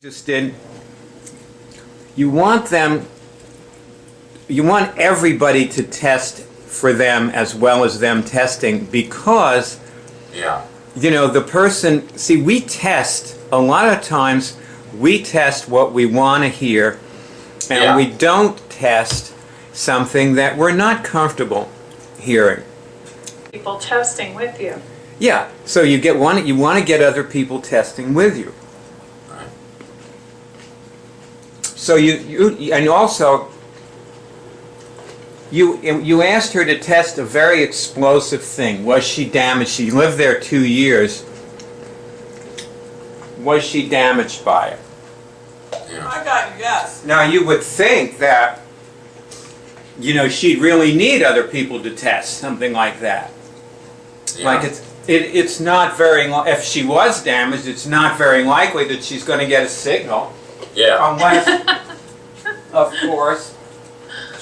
just did, you want everybody to test for them as well as them testing, because the person, see, we test a lot of times, we test what we want to hear, and we don't test something that we're not comfortable hearing. People testing with you. Yeah, so you want to get other people testing with you. So and also you asked her to test a very explosive thing. Was she damaged? She lived there 2 years. Was she damaged by it? Yeah. I got yes. Now you would think that she'd really need other people to test something like that. Yeah. Like it's not very, if she was damaged, it's not very likely that she's going to get a signal. Yeah. Unless, of course,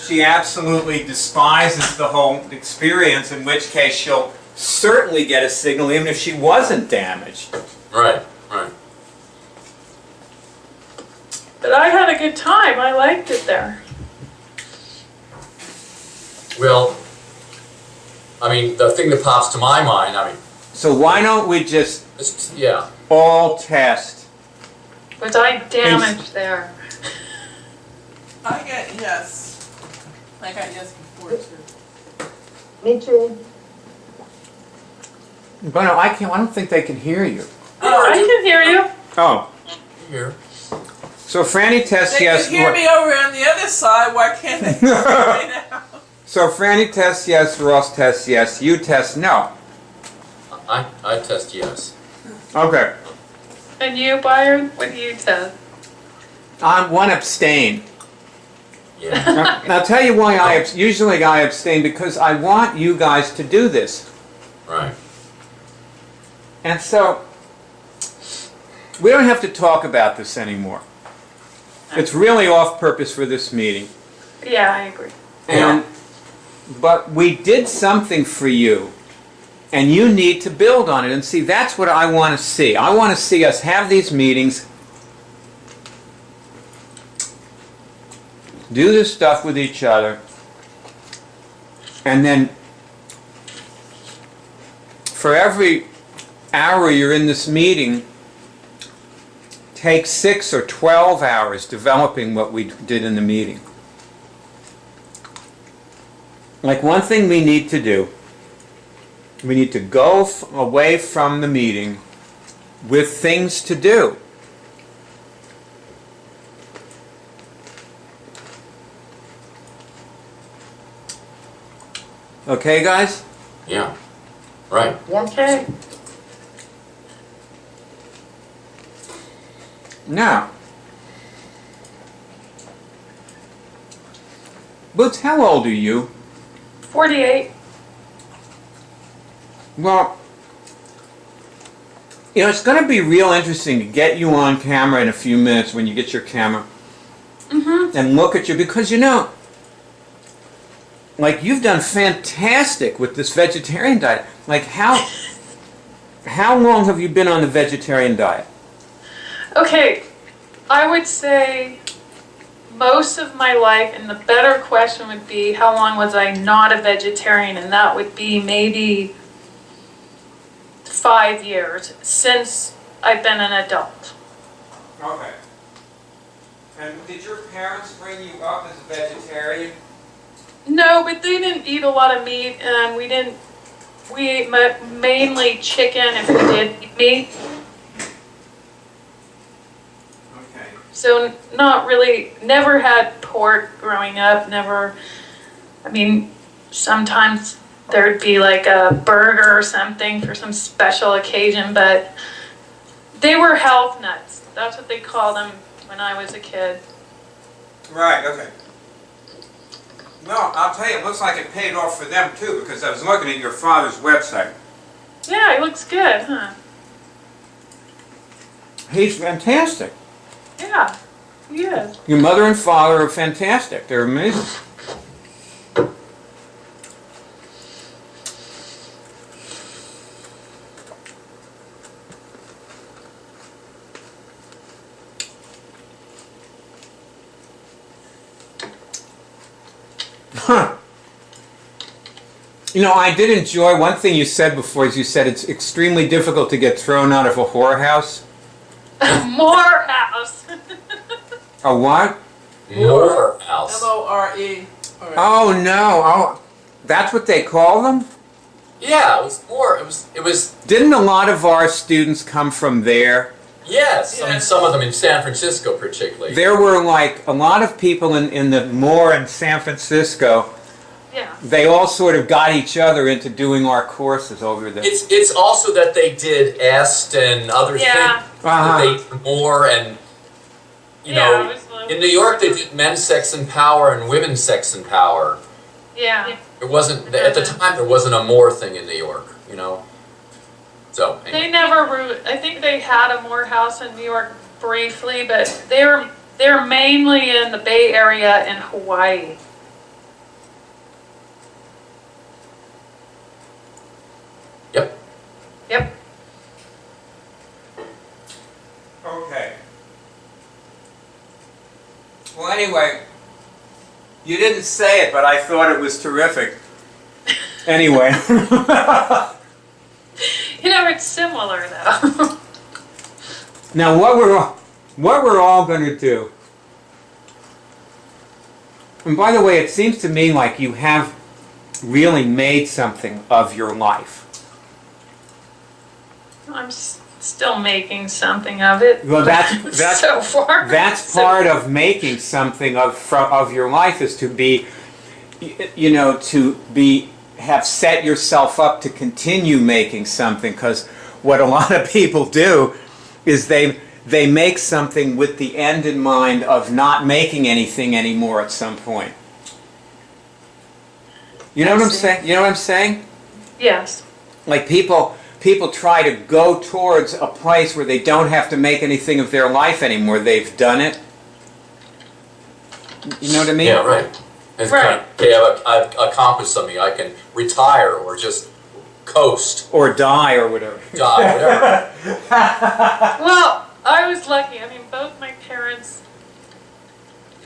she absolutely despises the whole experience, in which case she'll certainly get a signal even if she wasn't damaged. Right, right. But I had a good time. I liked it there. Well, I mean, the thing that pops to my mind, So why don't we just all test? Was I damaged there? I got yes. I got yes before too. Me too. But no, I don't think they can hear you. Oh, I can hear you. Oh. Here. So Franny tests yes. They can hear me over on the other side. Why can't they hear me now? So Franny tests yes, Ross tests yes, you test no. I test yes. Okay. And you, Byron? What do you test? I'm one abstain. Yeah. Now I'll tell you why usually I abstain, because I want you guys to do this. Right. And so we don't have to talk about this anymore. It's really off purpose for this meeting. Yeah, I agree. But we did something for you, and you need to build on it. And see, that's what I want to see. I want to see us have these meetings, do this stuff with each other, and then for every hour you're in this meeting, take 6 or 12 hours developing what we did in the meeting. Like, one thing we need to do, we need to go away from the meeting with things to do. Okay, guys? Yeah. Right. Yeah. Okay. Now, Boots, how old are you? 48. Well, it's going to be real interesting to get you on camera in a few minutes when you get your camera. And look at you, because like, you've done fantastic with this vegetarian diet. Like, how long have you been on the vegetarian diet? Okay, I would say most of my life, and the better question would be, how long was I not a vegetarian? And that would be maybe 5 years since I've been an adult. Okay. And did your parents bring you up as a vegetarian? No, but they didn't eat a lot of meat, and we ate mainly chicken if we did eat meat. Okay. So not really, never had pork growing up, never, sometimes there'd be like a burger or something for some special occasion, but they were health nuts. That's what they called them when I was a kid. Right, okay. Well, I'll tell you, it looks like it paid off for them too, because I was looking at your father's website. Yeah, he looks good, huh? He's fantastic. Yeah, he is. Your mother and father are fantastic. They're amazing. Huh. You know, I did enjoy one thing you said before. Is you said it's extremely difficult to get thrown out of a whorehouse. Morehouse. A what? Morehouse. M-O-R-E. Oh no! Oh, that's what they call them. Yeah, it was more. It was. Didn't a lot of our students come from there? Yes, I mean some of them in San Francisco particularly. There were like a lot of people in the Moore in San Francisco. Yeah. They all sort of got each other into doing our courses over there. It's also that they did Est and other Yeah. things. Uh-huh. They did more and you Yeah, know it was in New York they did men's sex and power and women's sex and power. Yeah. It wasn't at the time. There wasn't a more thing in New York, you know. So anyway. They never. I think they had a Morehouse in New York briefly, but they're mainly in the Bay Area and Hawaii. Yep. Yep. Okay. Well, anyway, you didn't say it, but I thought it was terrific. Anyway. You know, it's similar though. Now, what we're all going to do. And by the way, it seems to me like you have really made something of your life. I'm still making something of it. Well, that's so far. That's part of making something of your life, is to be, you know, have set yourself up to continue making something. Because what a lot of people do is they make something with the end in mind of not making anything anymore at some point. You know what I'm saying? You know what I'm saying? Yes. Like people try to go towards a place where they don't have to make anything of their life anymore. They've done it. You know what I mean? Yeah, right. It's Right. kind of, okay, I've accomplished something. I can retire or just coast, Or die or whatever. die, whatever. Well, I was lucky. I mean, both my parents,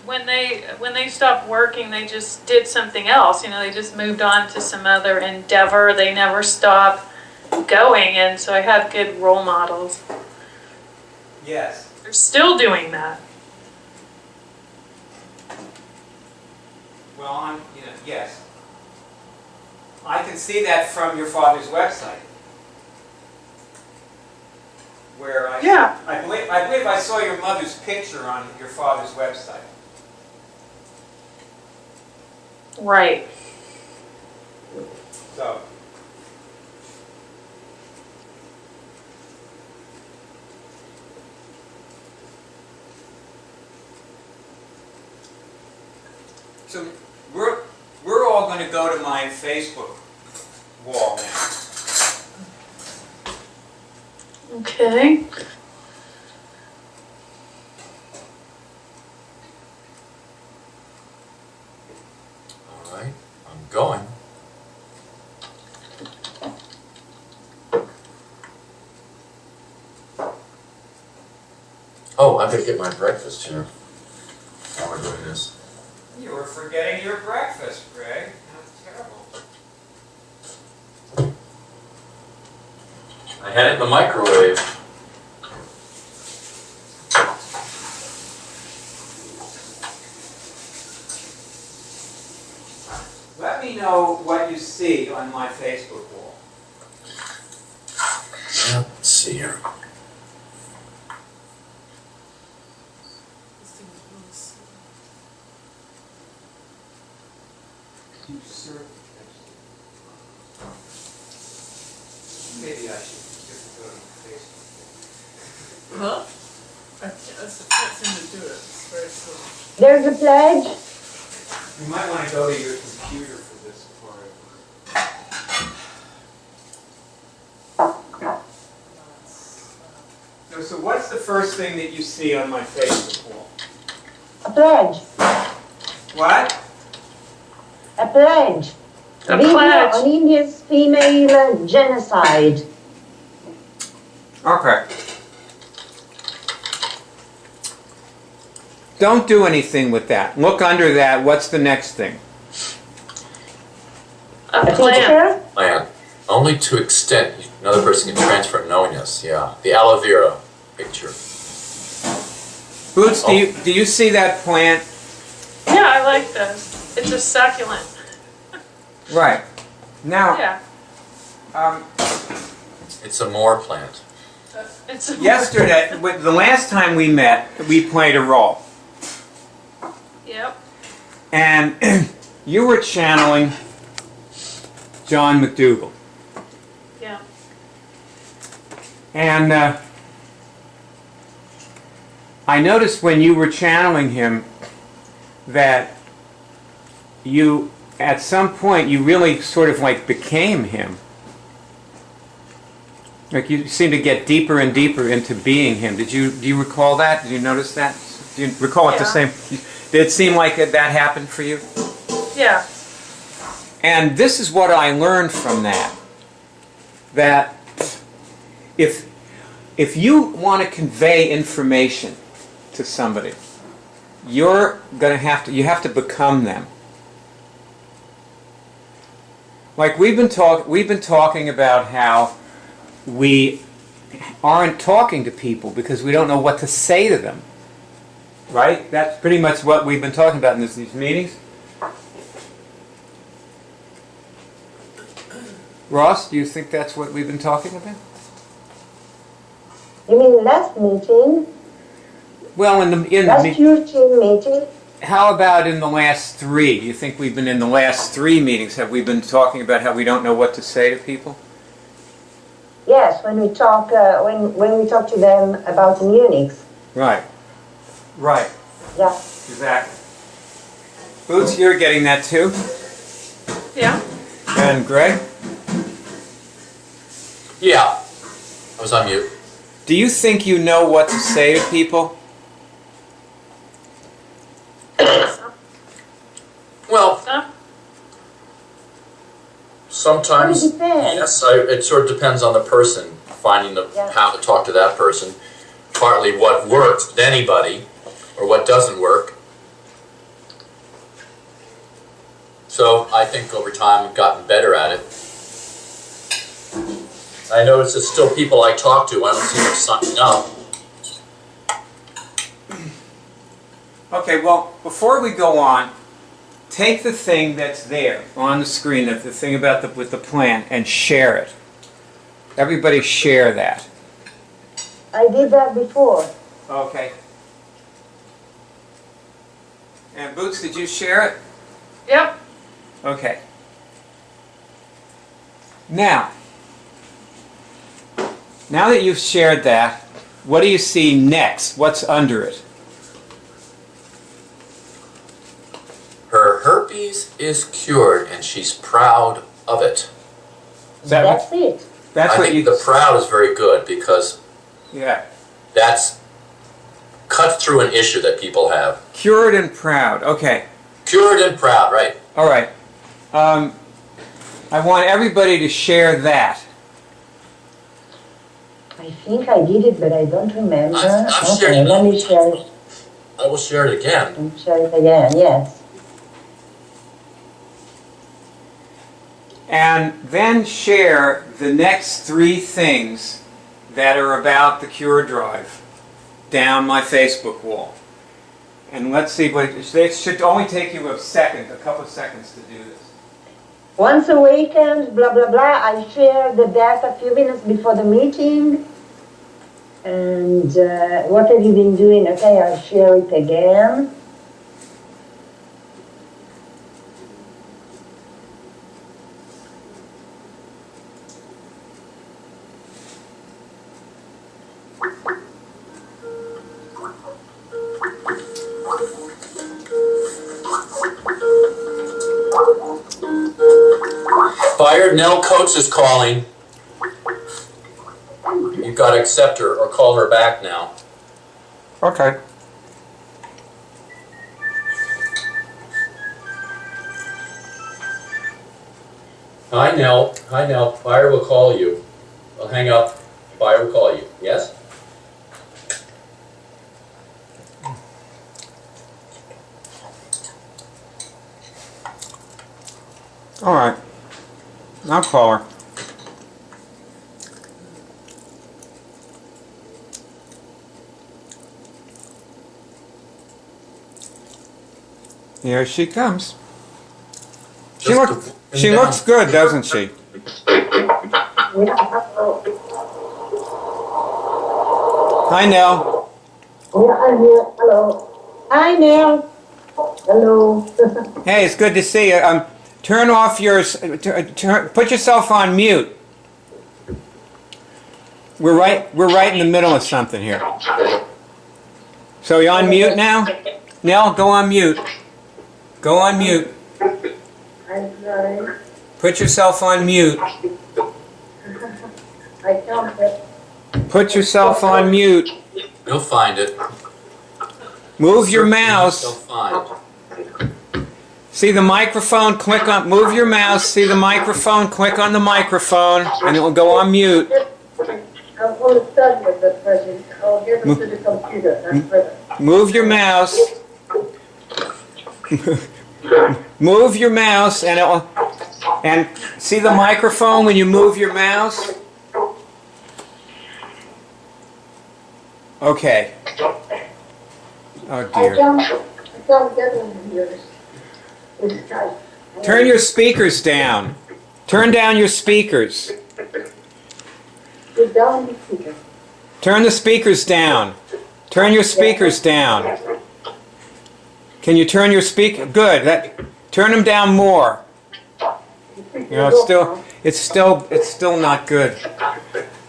when they stopped working, they just did something else. You know, they just moved on to some other endeavor. They never stopped going, and so I had good role models. Yes. They're still doing that. Well, yes. I can see that from your father's website, where I believe I saw your mother's picture on your father's website. Right. So. So we're all going to go to my Facebook wall now. Okay. All right, I'm going. Oh, I gotta get my breakfast here. While we're doing this. You were forgetting your breakfast, Greg. That's terrible. I had it in the microwave. Let me know what you see on my Facebook wall. Let's see here. Maybe I should just go to Facebook. Huh? I can't seem to do it. It's very slow. There's a pledge. You might want to go to your computer for this part. So what's the first thing that you see on my Facebook wall? A pledge. What? A pledge. A Video pledge. on India's female genocide. Okay. Don't do anything with that. Look under that. What's the next thing? picture? Plan. Only to extent another person can transfer knowingness. Yeah. The aloe vera picture. Boots, do you see that plant? Yeah, I like this. It's a succulent. Right. Now, Yeah. It's a more plant. It's a yesterday, the last time we met, we played a role. Yep. And you were channeling John McDougal. Yeah. And I noticed when you were channeling him that you, at some point, you really sort of like became him. Like you seemed to get deeper and deeper into being him. Do you recall that? Did you notice that? Do you recall it the same? Did it seem like that happened for you? Yeah. And this is what I learned from that. That if you want to convey information to somebody, you have to become them. Like we've been talking about how we aren't talking to people because we don't know what to say to them. Right? That's pretty much what we've been talking about in these meetings. Ross, do you think that's what we've been talking about? You mean last meeting? Well, in the Last CureTeam meeting? how about in the last 3? Do you think we've been in the last 3 meetings? Have we been talking about how we don't know what to say to people? Yes, when we talk when we talk to them about immunics. Right. Right. Yeah. Exactly. Boots, you're getting that too? Yeah. And Greg? Yeah. I was on mute. Do you think you know what to say to people? Well, Some? sometimes, It depends. yes, it sort of depends on the person, finding how to talk to that person. Partly what works with anybody, or what doesn't work. So I think over time we've gotten better at it. I notice there's still people I talk to, I don't see them signing up. Okay, well, before we go on, take the thing that's there on the screen, the thing about with the plant, and share it. Everybody share that. I did that before. Okay. And Boots, did you share it? Yep. Okay. Now that you've shared that, what do you see next? What's under it? Her herpes is cured and she's proud of it. Is that That's it. That's I what think you... the proud is very good because Yeah. that's cut through an issue that people have. Cured and proud. Okay. Cured and proud, right. All right. I want everybody to share that. I think I did it, but I don't remember. I've shared Okay, it. let me share it. I will share it again. Let me share it again, yes. And then share the next 3 things that are about the Cure Drive down my Facebook wall. And let's see, but it should only take you a couple of seconds to do this. Once awakened, blah, blah, blah. I shared the death a few minutes before the meeting. And what have you been doing? Okay, I'll share it again. Fired Nell Coates is calling. You've got to accept her or call her back now. Okay. Hi Nell. Hi Nell. Fire will call you. I'll hang up. Fire will call you. Yes? All right. I'll call her. Here she comes. She looks good, doesn't she? Hi, Nell. Yeah, I'm here. Hello. Hi, Neil. Hello. Hey, it's good to see you. Turn off yours. Put yourself on mute. We're right in the middle of something here. So you on mute now? Nell, go on mute. Go on mute. I'm sorry. Put yourself on mute. I can't. Put yourself on mute. You'll find it. Move your You'll mouse. find. See the microphone, click on, move your mouse, see the microphone, click on the microphone, and it will go on mute. I'm going to start with the person. I'll get them to the computer. That's better. Move your mouse. Move your mouse, and it'll, and see the microphone when you move your mouse? Okay. Oh dear. I can't get them here. It's tight. Turn your speakers down. Turn down your speakers. Put down the speaker. Turn the speakers down. Turn your speakers down. Can you turn your speaker? Good. Turn them down more. You know, it's still not good.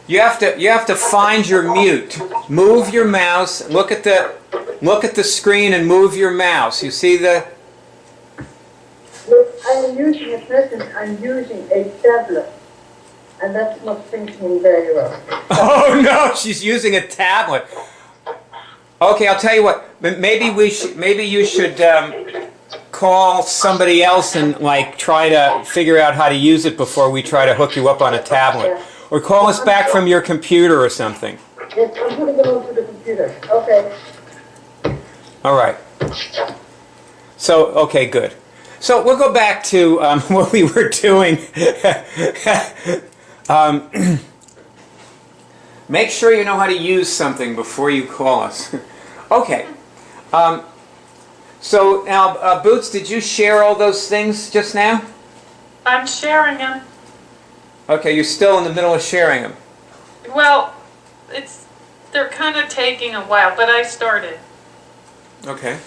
You have to find your mute. Move your mouse. Look at the screen and move your mouse. You see the? Look, I'm using a present. I'm using a tablet, and that's not functioning very well. Oh no, she's using a tablet. Okay, I'll tell you what. Maybe you should call somebody else and like try to figure out how to use it before we try to hook you up on a tablet. Or call us back from your computer or something. Yes, I'm putting it onto the computer. Okay. All right. So, okay, good. So we'll go back to what we were doing. Make sure you know how to use something before you call us. Okay. So now, Boots, did you share all those things just now? I'm sharing them. Okay, you're still in the middle of sharing them. Well, they're kind of taking a while, but I started. Okay.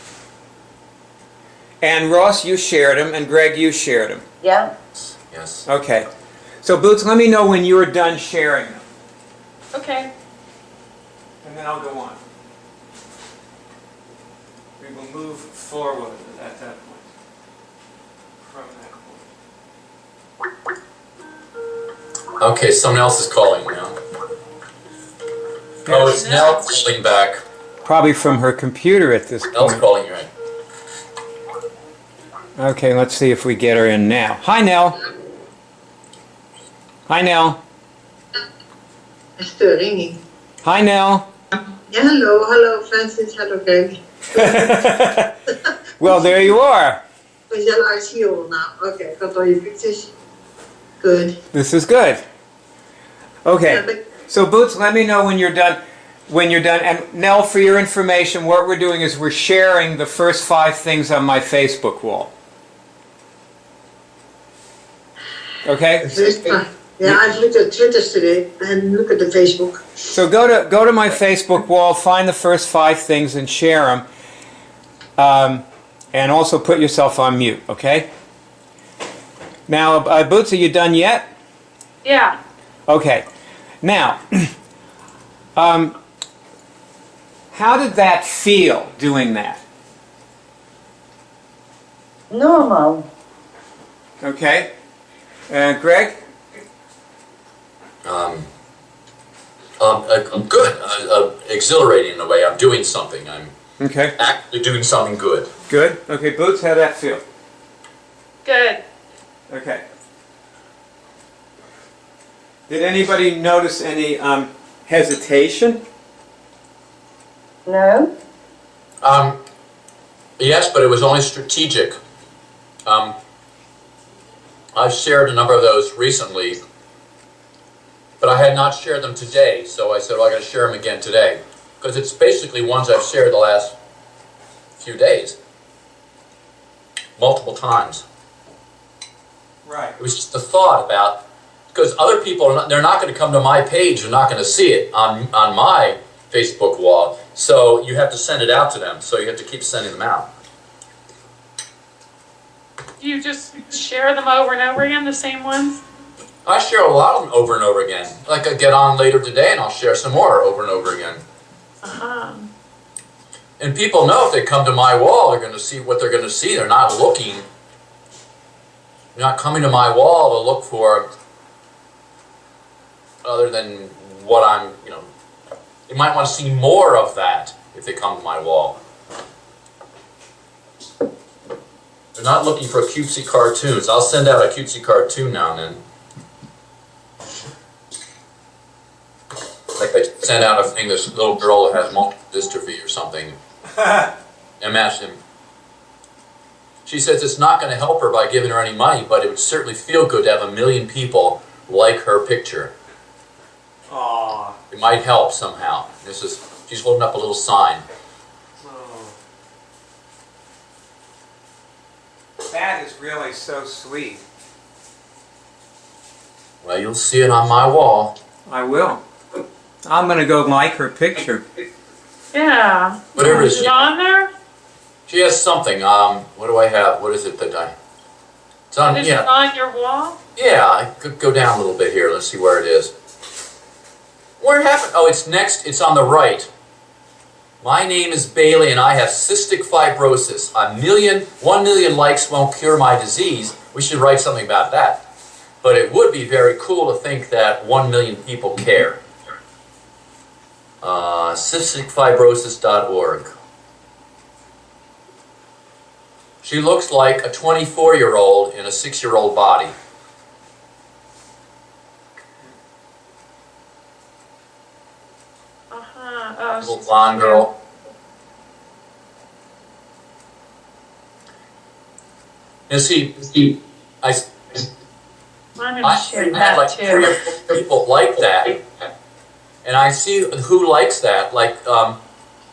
And Ross, you shared them, and Greg, you shared them. Yeah. Yes. Okay. So Boots, let me know when you're done sharing them, Okay. and then I'll go on. We will move forward at that point. From that point. Okay, someone else is calling now. Oh, it's Nell calling back. Probably from her computer at this Nell's point. calling you right. Okay, let's see if we get her in now. Hi, Nell. Hi, Nell. Still ringing. Hi, Nell. Yeah, hello Francis, hello Greg. Well, there you are. We shall I see you all now. Okay, got all your pictures. Good. This is good. Okay. So Boots, let me know when you're done. When you're done. And Nell, for your information, what we're doing is we're sharing the first 5 things on my Facebook wall. Okay? Yeah, I've looked at Twitter today and look at the Facebook. So go to my Facebook wall, find the first 5 things and share them. And also put yourself on mute, okay? Now, Boots, are you done yet? Yeah. Okay. Now, how did that feel, doing that? Normal. Okay. Greg? Good. Exhilarating in a way. I'm doing something. I'm Okay. actually doing something good. Good. Okay, Boots, how'd that feel? Good. Okay. Did anybody notice any hesitation? No? Yes, but it was only strategic. I've shared a number of those recently, but I had not shared them today, so I said, well, I got to share them again today. Because it's basically ones I've shared the last few days. Multiple times. Right. It was just a thought about, because other people, they're not going to come to my page, they're not going to see it on my Facebook wall. So you have to send it out to them, so you have to keep sending them out. You just share them over and over again, the same ones? I share a lot of them over and over again. Like I get on later today and I'll share some more over and over again. And people know if they come to my wall, they're going to see what they're going to see. They're not looking. They're not coming to my wall to look for other than what I'm, you know. They might want to see more of that if they come to my wall. They're not looking for cutesy cartoons. I'll send out a cutesy cartoon now and then. Like I sent out a thing, this little girl that has multiple dystrophy or something. Imagine. She says it's not going to help her by giving her any money, but it would certainly feel good to have 1 million people like her picture. Aww. It might help somehow. She's holding up a little sign. Oh. That is really so sweet. Well, you'll see it on my wall. I will. I'm going to go like her picture. Yeah. Whatever it Is is. it on there? She has something. What do I have? What is it that I... It's on, Is it on your wall? Yeah, I could go down a little bit here. Let's see where it is. Where it happened? Oh, it's next. It's on the right. My name is Bailey and I have cystic fibrosis. 1 million likes won't cure my disease. We should write something about that. But it would be very cool to think that 1 million people care. Cysticfibrosis.org. She looks like a 24-year-old in a 6-year-old body. Oh, Little blonde girl. You see, I I'm going to share had that like too. 3 or 4 people like that, and I see who likes that. Like,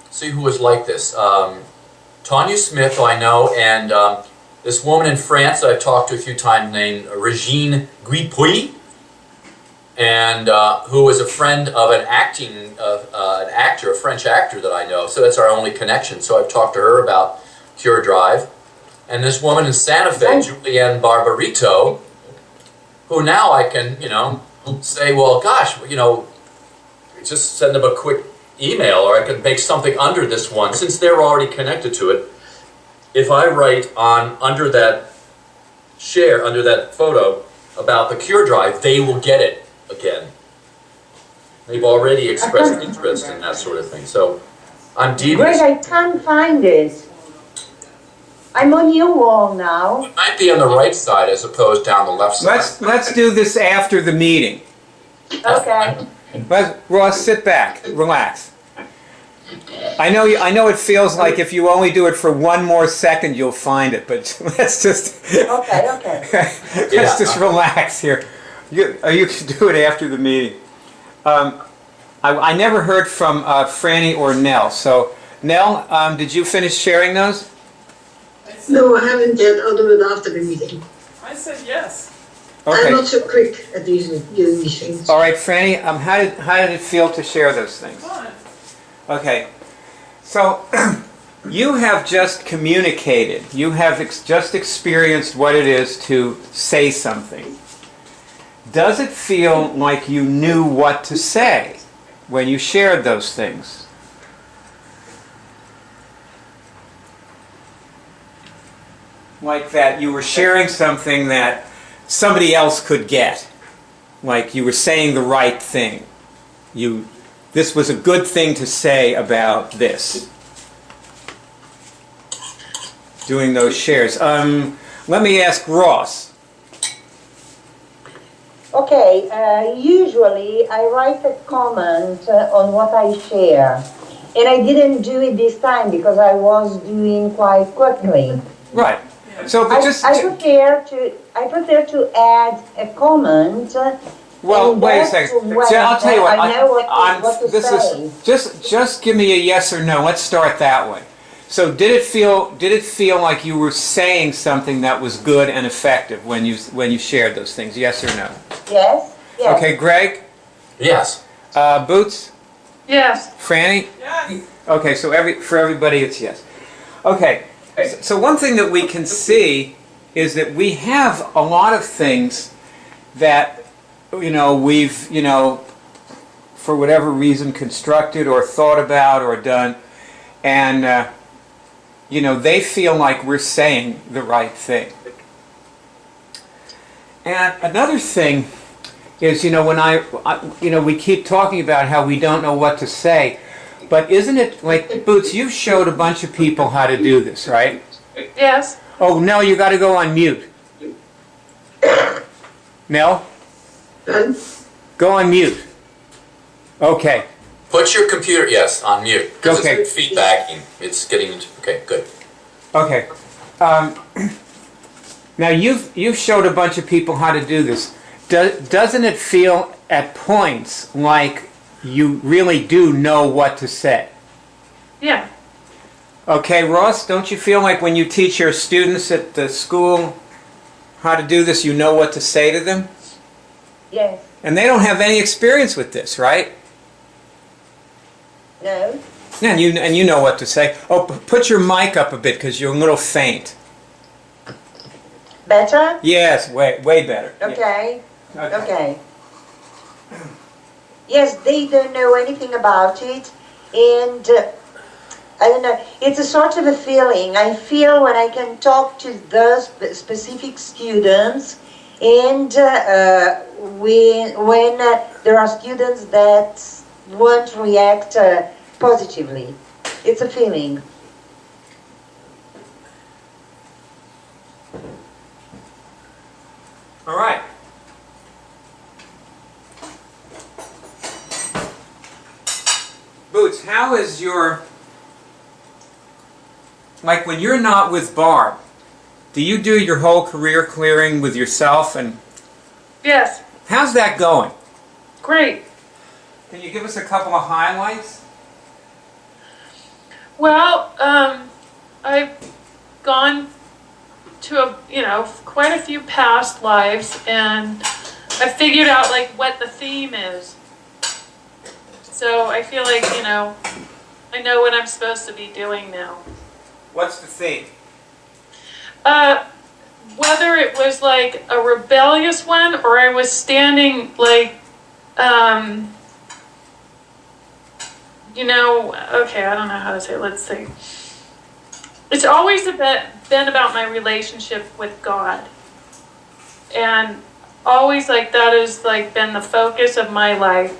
see who was like this. Tanya Smith, who I know, and this woman in France that I've talked to a few times named Regine Guipuy, and who was a friend of an actor, a French actor that I know. So that's our only connection. So I've talked to her about Cure Drive. And this woman in Santa Fe, Julianne Barbarito, who now I can, you know, say, well, gosh, you know, just send them a quick email, or I can make something under this one, since they're already connected to it. If I write under that photo about the Cure Drive, they will get it again. They've already expressed interest in that sort of thing. So I'm devious. Greg, I can't find it. I'm on your wall now. It might be on the right side as opposed down the left side. Let's do this after the meeting. Okay. Ross, sit back, relax. I know it feels like if you only do it for 1 more second, you'll find it. But let's just Okay. let's just relax here. You can do it after the meeting. I never heard from Franny or Nell. So Nell, did you finish sharing those? No, I haven't yet. I'll do it after the meeting. I said yes. Okay. I'm not so quick at doing these things. All right, Franny. How did it feel to share those things? Fine. Okay. So you have just communicated. You have just experienced what it is to say something. Does it feel like you knew what to say when you shared those things? Like that you were sharing something that somebody else could get. Like you were saying the right thing. This was a good thing to say about this. Doing those shares. Let me ask Ross. Okay, usually I write a comment on what I share. And I didn't do it this time because I was doing quite quickly. Right. So, but just I prefer to add a comment. well, and wait a that's second. when See, I'll tell you what. I know what to this say. is just give me a yes or no. Let's start that way. So, did it feel like you were saying something that was good and effective when you shared those things? Yes or no? Yes. Yes. Okay, Greg. Yes. Boots. Yes. Franny. Yes. Okay, so for everybody it's yes. Okay, so one thing that we can see is that we have a lot of things that we've for whatever reason constructed or thought about or done, and they feel like we're saying the right thing. And another thing is when we keep talking about how we don't know what to say. But isn't it like, Boots, you showed a bunch of people how to do this, right? Yes. Oh, Nell, you got to go on mute. Nell? Go on mute. Okay. Put your computer, yes, on mute. Because Okay. it's feedbacking. It's getting into, okay, good. Okay. Now, you've showed a bunch of people how to do this. Doesn't it feel at points like you really do know what to say? Yeah. Okay, Ross, don't you feel like when you teach your students at the school how to do this, you know what to say to them? Yes. And they don't have any experience with this, right? No. Yeah, and you know what to say. Oh, put your mic up a bit because you're a little faint. Better? Yes, way better. Okay. Yeah. Okay. Yes, they don't know anything about it, and I don't know, it's a sort of a feeling. I feel when I can talk to those specific students, and when there are students that won't react positively. It's a feeling. All right. Boots, how is like when you're not with Barb, do you do your whole career clearing with yourself? And Yes. how's that going? Great. Can you give us a couple of highlights? Well, I've gone to quite a few past lives, and I figured out like what the theme is. So I feel like I know what I'm supposed to be doing now. What's the theme? Whether it was like a rebellious one or I was standing like, okay, I don't know how to say it. Let's see. It's always been about my relationship with God. And always like that has like been the focus of my life.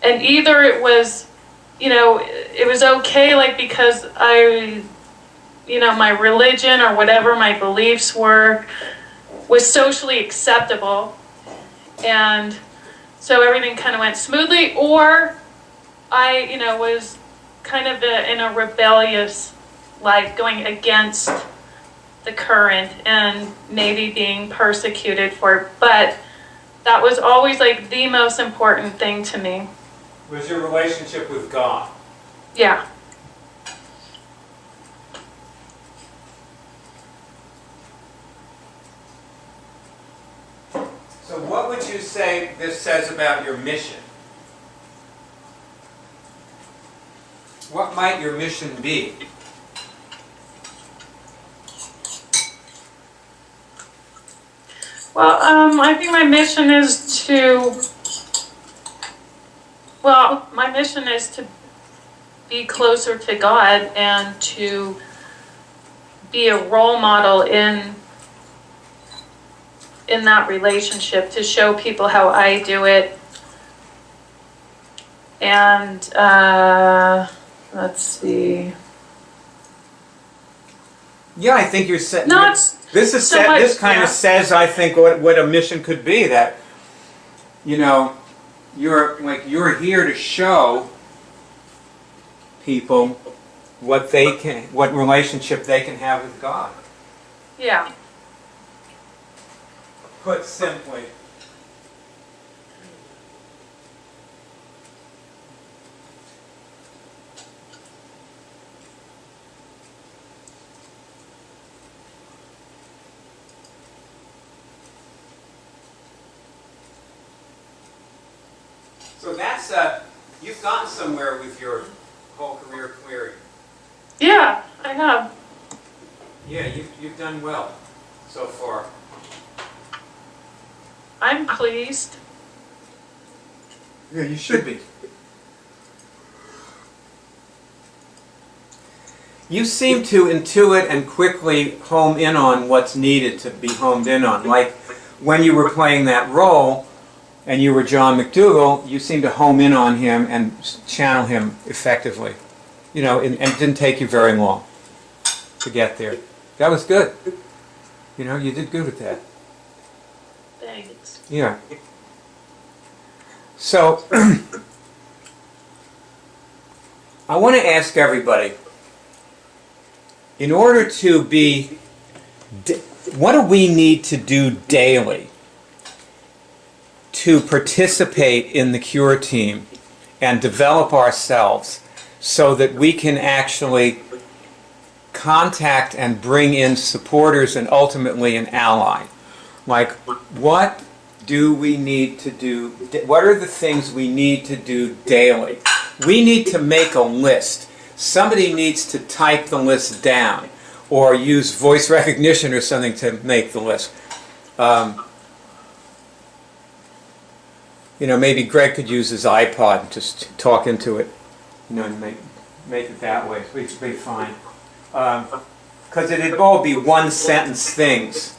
And either it was, it was okay like because my religion or whatever my beliefs were was socially acceptable, and so everything kind of went smoothly, or I was kind of in a rebellious life, going against the current and maybe being persecuted for it. But that was always like the most important thing to me. Was your relationship with God? Yeah. So what would you say this says about your mission? What might your mission be? Well, I think my mission is to be closer to God and to be a role model in that relationship, to show people how I do it. And let's see. Yeah, I think you're saying Not this is so much, this kind yeah. of says, I think, what a mission could be. That you're here to show people what relationship they can have with God. Yeah. Put simply. So that's, you've gotten somewhere with your whole career query. Yeah, I have. Yeah, you've done well so far. I'm pleased. Yeah, you should be. You seem to intuit and quickly home in on what's needed to be homed in on. Like when you were playing that role and you were John McDougal, you seemed to home in on him and channel him effectively. You know, and it didn't take you very long to get there. That was good. You know, you did good with that. Thanks. Yeah. So, I want to ask everybody, in order to be, what do we need to do daily to participate in the Cure Team and develop ourselves so that we can actually contact and bring in supporters and ultimately an ally? Like, what do we need to do? What are the things we need to do daily? We need to make a list. Somebody needs to type the list down or use voice recognition or something to make the list. You know, maybe Greg could use his iPod and just talk into it, you know, and make it that way. It'd be fine. Because it'd all be one-sentence things.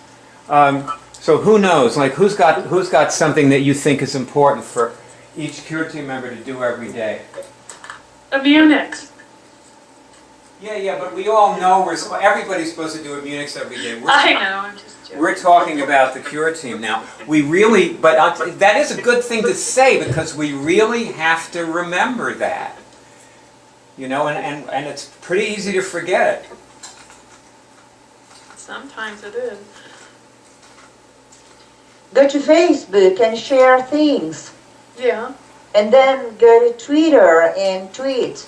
So who knows? Like, who's got something that you think is important for each Cure Team member to do every day? Immunix. Yeah, but we all know everybody's supposed to do Immunix every day. I know, I'm just joking. We're talking about the Cure Team now. We really, but that is a good thing to say because we really have to remember that. You know, and it's pretty easy to forget it. Sometimes it is. Go to Facebook and share things. Yeah. And then go to Twitter and tweet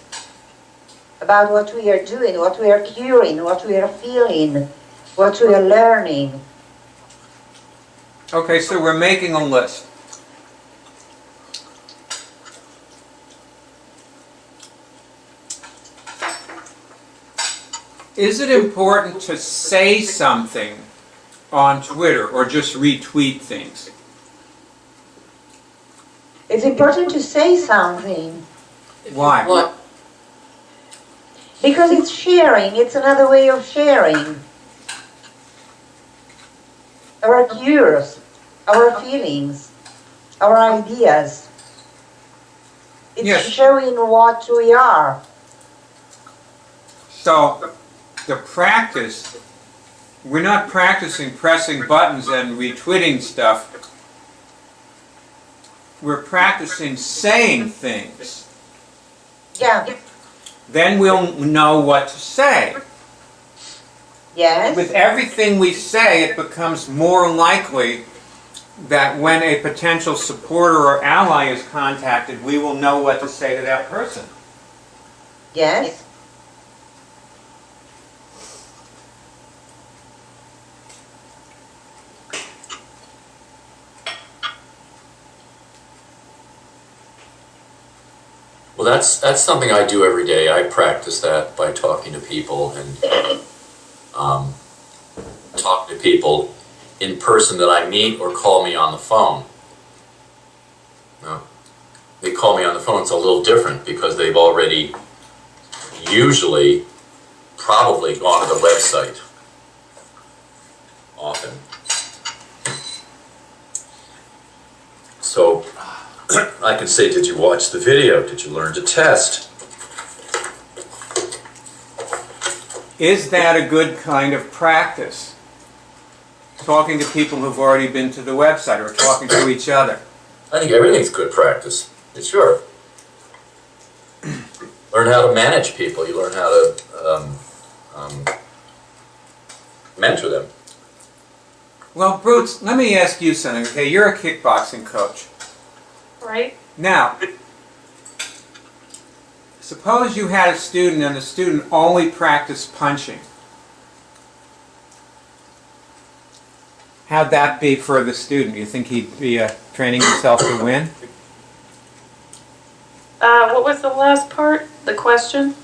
about what we are doing, what we are curing, what we are feeling, what we are learning. Okay, so we're making a list. Is it important to say something on Twitter or just retweet things? It's important to say something. Why? What? Because it's sharing, it's another way of sharing. Our cures, our feelings, our ideas. It's Yes. showing what we are. So, the practice, we're not practicing pressing buttons and retweeting stuff. We're practicing saying things. Yeah. Then we'll know what to say. Yes. With everything we say, it becomes more likely that when a potential supporter or ally is contacted, we will know what to say to that person. Yes. Well, that's something I do every day. I practice that by talking to people and talking to people in person that I meet or call me on the phone. Now, they call me on the phone, it's a little different because they've already usually probably gone to the website often. So I could say, did you watch the video? Did you learn to test? Is that a good kind of practice? Talking to people who've already been to the website or talking to each other? I think everything's good practice. Sure. Learn how to manage people. You learn how to mentor them. Well, Boots, let me ask you something, okay? You're a kickboxing coach. Right? Now, suppose you had a student and the student only practiced punching. How'd that be for the student? Do you think he'd be training himself to win? What was the last part? The question?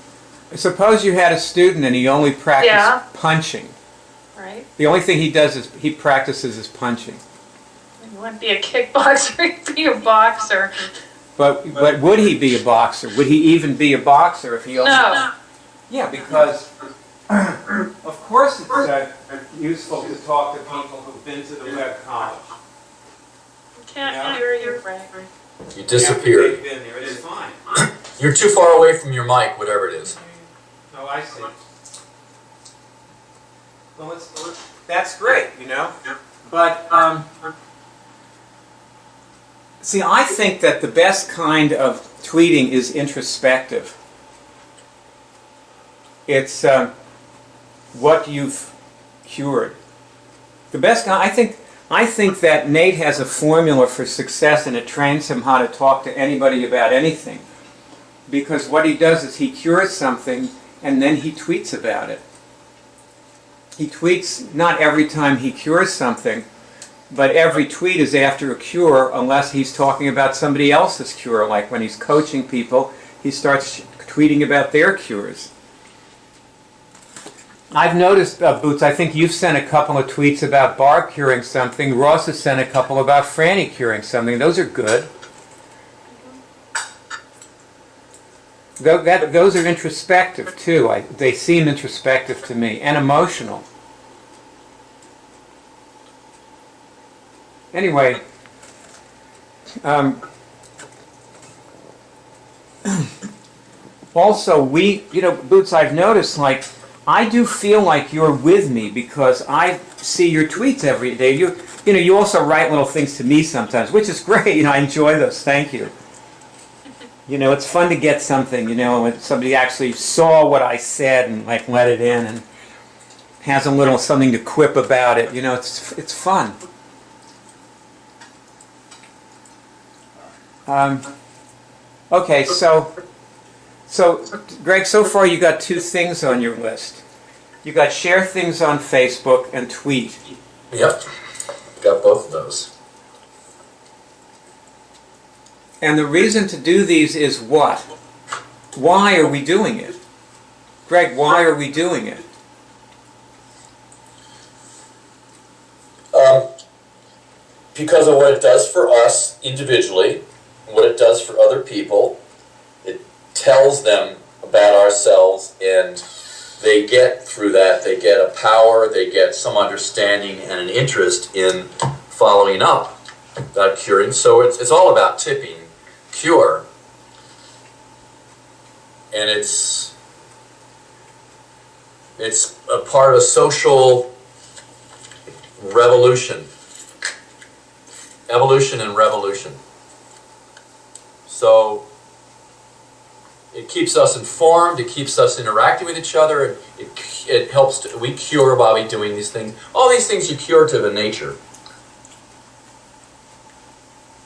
Suppose you had a student and he only practiced punching. Right. The only thing he does is he practices his punching. He wouldn't be a kickboxer, he'd be a boxer. But would he be a boxer? Would he even be a boxer if he only... No. Yeah, because of course it's useful to talk to people who've been to the web college. I can't hear you, Frank. You disappeared. They've been there. It's fine. You're too far away from your mic, whatever it is. Oh, I see. Well, that's great, you know. But see, I think that the best kind of tweeting is introspective. It's what you've cured. The best kind, I think that Nate has a formula for success, and it trains him how to talk to anybody about anything. Because what he does is he cures something, and then he tweets about it. He tweets not every time he cures something, but every tweet is after a cure, unless he's talking about somebody else's cure. Like when he's coaching people, he starts tweeting about their cures. I've noticed, Boots, I think you've sent a couple of tweets about Barb curing something. Ross has sent a couple about Franny curing something. Those are good. Those are introspective, too. They seem introspective to me, and emotional. Anyway, also, Boots, I've noticed, like, I do feel like you're with me because I see your tweets every day. You also write little things to me sometimes, which is great. I enjoy those. Thank you. It's fun to get something, when somebody actually saw what I said and like let it in and has a little something to quip about it. It's fun. Okay, so Greg, so far you got 2 things on your list. You got share things on Facebook and tweet. Yep, got both of those. And the reason to do these is what? Why are we doing it? Greg, why are we doing it? Because of what it does for us individually, what it does for other people. It tells them about ourselves, and they get through that, they get a power, they get some understanding and an interest in following up that curing. So it's all about tipping cure, and it's a part of a social revolution, evolution and revolution. So it keeps us informed, it keeps us interacting with each other, it helps, we cure by doing these things. All these things are curative in nature.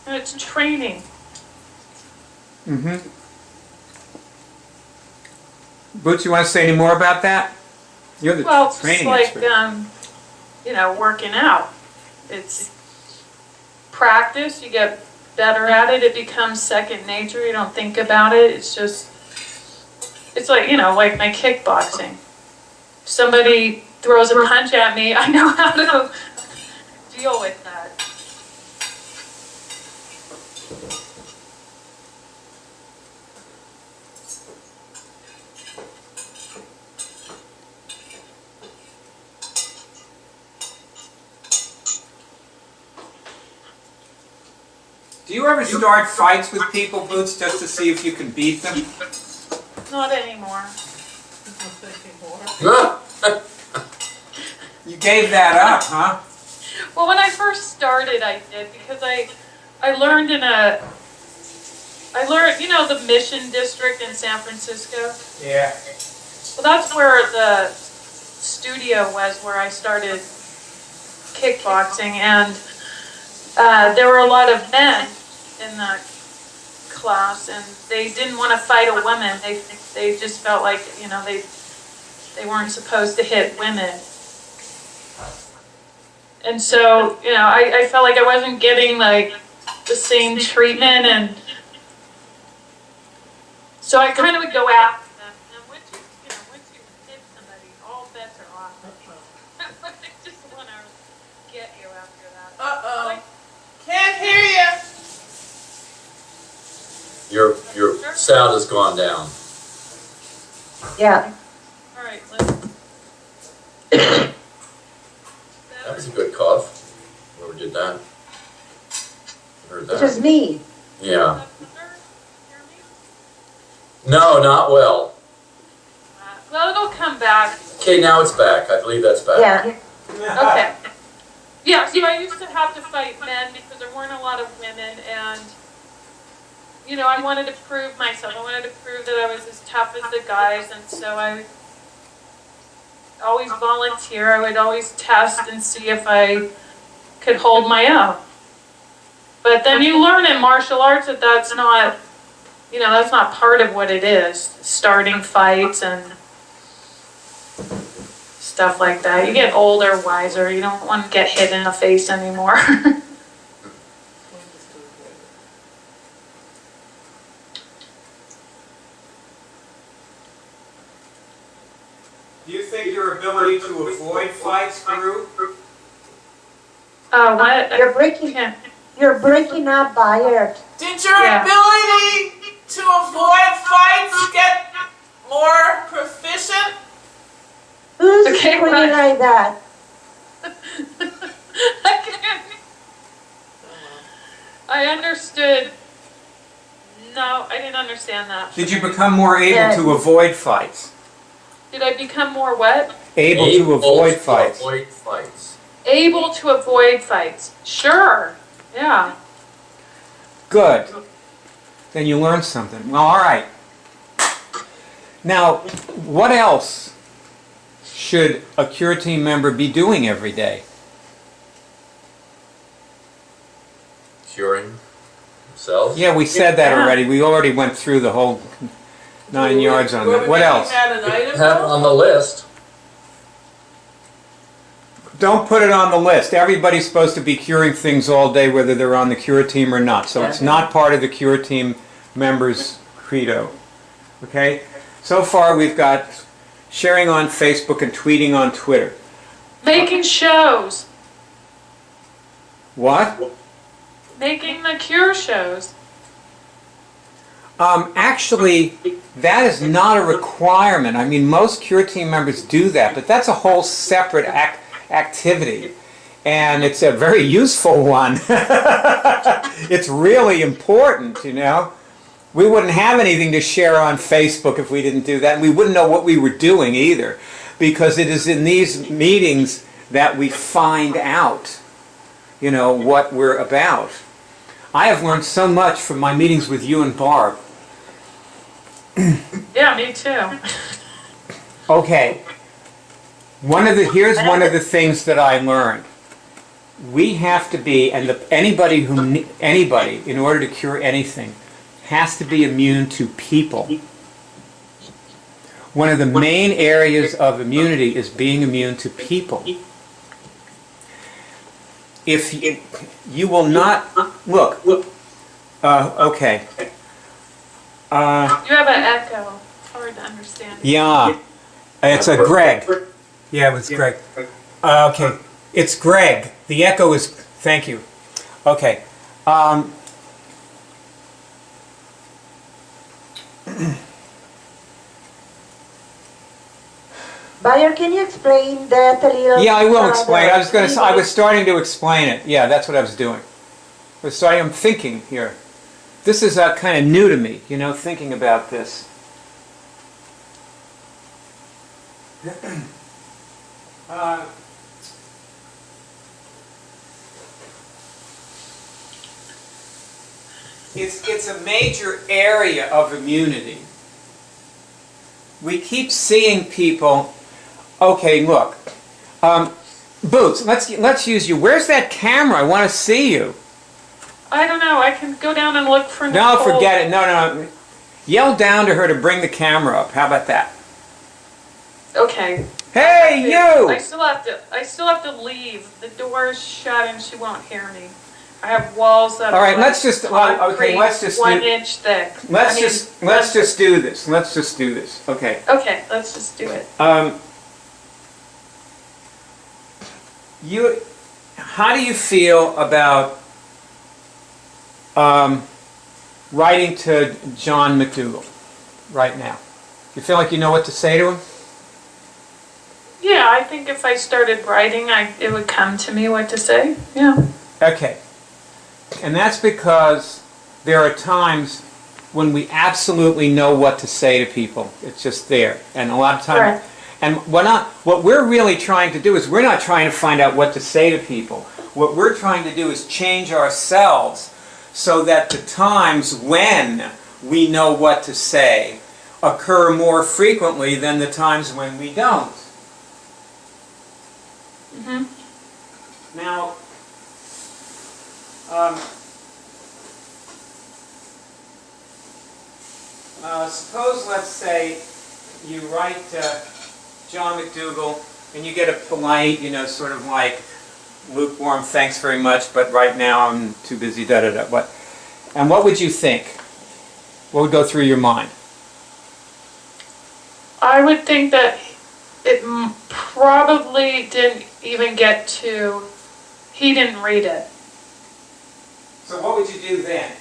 And it's training. Mm-hmm. Boots, you want to say any more about that? You're the training expert. It's like, working out. It's practice, you get better at it, it becomes second nature, you don't think about it, it's like, like my kickboxing. If somebody throws a punch at me, I know how to deal with that. Do you ever start fights with people, Boots, just to see if you can beat them? Not anymore. You gave that up, huh? Well, when I first started, I did, because I learned the Mission District in San Francisco? Yeah. Well, that's where the studio was, where I started kickboxing, and there were a lot of men in the class, and they didn't want to fight a woman. They just felt like, you know, they weren't supposed to hit women. And so, you know, I felt like I wasn't getting like the same treatment, and so I kind of would go after them. And once you hit somebody, all bets are off. I just want to get you after that. Uh-oh. Can't hear you. Your sound has gone down. Yeah. All right, let's. That was a good cough. Whoever did that. I heard It that. was me. Yeah. No, not well. Well, it'll come back. Okay, now it's back. I believe that's back. Yeah. Okay. Yeah, see, I used to have to fight men because there weren't a lot of women, and, you know, I wanted to prove myself. I wanted to prove that I was as tough as the guys, and so I would always volunteer. I would always test and see if I could hold my own. But then you learn in martial arts that that's not, you know, that's not part of what it is, starting fights and stuff like that. You get older, wiser. You don't want to get hit in the face anymore. Do you think your ability to avoid fights grew? What? You're breaking up, Bayard. Did your ability to avoid fights get more proficient? Who's Okay, screaming right. like that? I understood. No, I didn't understand that. Did you become more able to avoid fights? Did I become more what? Able to avoid fights. Avoid fights. Able to avoid fights. Sure. Yeah. Good. Then you learned something. Well, all right. Now, what else should a CureTeam member be doing every day? Curing themselves. Yeah, we said that already. We already went through the whole 9 yards on that. What else? Had an item Have it on the list. Don't put it on the list. Everybody's supposed to be curing things all day, whether they're on the CureTeam or not. So it's not part of the CureTeam members' credo. Okay? So far we've got sharing on Facebook and tweeting on Twitter. Making shows. What? Making the cure shows. Actually, that is not a requirement. I mean, most CureTeam members do that, but that's a whole separate activity. And it's a very useful one. It's really important, you know. We wouldn't have anything to share on Facebook if we didn't do that, and we wouldn't know what we were doing either, because it is in these meetings that we find out, you know, what we're about. I have learned so much from my meetings with you and Barb. Yeah, me too. Okay. Here's one of the things that I learned. We have to be, and anybody in order to cure anything, has to be immune to people. One of the main areas of immunity is being immune to people. If you will not look, okay. You have an echo. It's hard to understand. Yeah, it's a Greg. Yeah, it was Greg. Okay, it's Greg. The echo is. Thank you. Okay. Bayer, can you explain that a little? Yeah, I will explain. I was starting to explain it. Yeah, that's what I was doing. I'm thinking here. This is kind of new to me, you know, thinking about this. It's a major area of immunity. We keep seeing people. Okay, look. Boots, let's use you. Where's that camera? I want to see you. I don't know. I can go down and look for No, Nicole. forget it. No. Yell down to her to bring the camera up. How about that? Okay. Hey, you! I still have to leave. The door is shut and she won't hear me. I have walls that All right, are let's just let's just 1 inch thick. let's just do this. Let's just do this. Okay. Okay, let's just do it. How do you feel about writing to John McDougall right now? You feel like you know what to say to him? Yeah, I think if I started writing, it would come to me what to say. Yeah. Okay. And that's because there are times when we absolutely know what to say to people. It's just there. And a lot of times, Right. and what we're really trying to do is we're not trying to find out what to say to people. What we're trying to do is change ourselves so that the times when we know what to say occur more frequently than the times when we don't. Mhm. Now, suppose, let's say, you write John McDougall and you get a polite, sort of like lukewarm, thanks very much, but right now I'm too busy, da-da-da. And what would you think? What would go through your mind? I would think that it probably didn't even get to, he didn't read it. So what would you do then?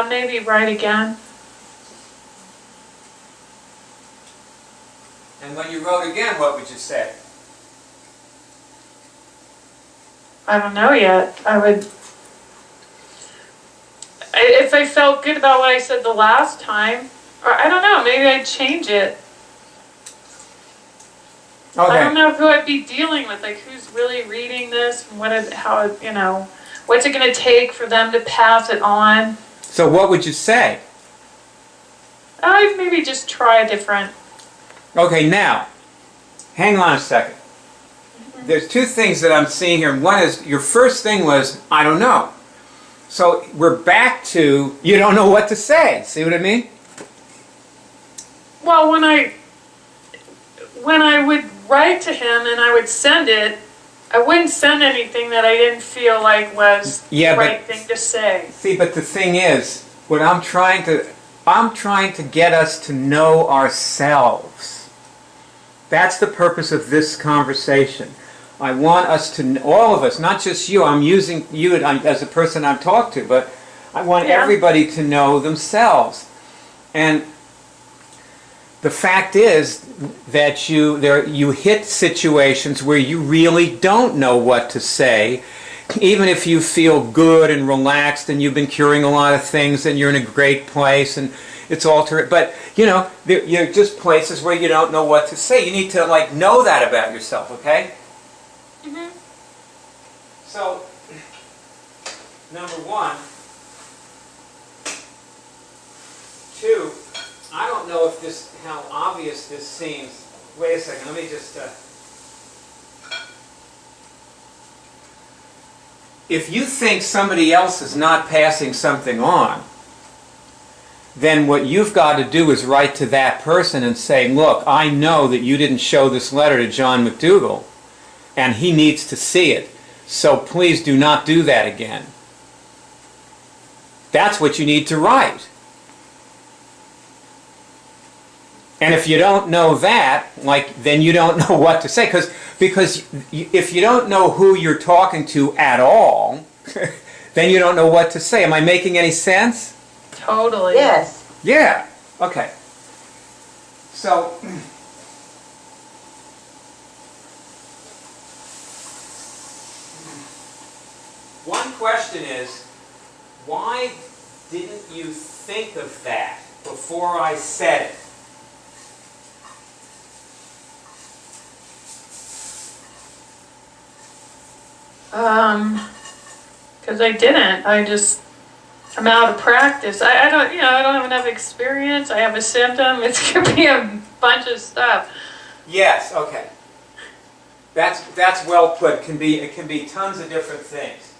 Maybe write again. And when you wrote again, what would you say? I don't know yet. If I felt good about what I said the last time, or I don't know, maybe I'd change it. Okay. I don't know who I'd be dealing with, like who's really reading this, and what's it going to take for them to pass it on. So what would you say? I'd maybe just try a different. Okay, now, hang on a second. There's two things that I'm seeing here. One is, your first thing was, I don't know. So we're back to, you don't know what to say. See what I mean? Well, when I would write to him and I would send it, I wouldn't send anything that I didn't feel like was the right thing to say. See, but the thing is, what I'm trying to get us to know ourselves. That's the purpose of this conversation. I want us to, all of us, not just you, I'm using you as a person I've talked to, but I want everybody to know themselves. And the fact is that you hit situations where you really don't know what to say, even if you feel good and relaxed and you've been curing a lot of things and you're in a great place and it's all terrific. But, you're just places where you don't know what to say. You need to, know that about yourself, okay? Mm-hmm. So, number one. Two, I don't know how obvious this seems. Wait a second, let me just... If you think somebody else is not passing something on, then what you've got to do is write to that person and say, look, I know that you didn't show this letter to John McDougall, and he needs to see it, so please do not do that again. That's what you need to write. And if you don't know that, then you don't know what to say. Because if you don't know who you're talking to at all, then you don't know what to say. Am I making any sense? Totally. Yes. Yeah. Okay. So, one question is, why didn't you think of that before I said it? Because I didn't. I just I'm out of practice. I don't, I don't have enough experience. I have a symptom. It's going to be a bunch of stuff. Yes, okay. That's well put. It can be tons of different things.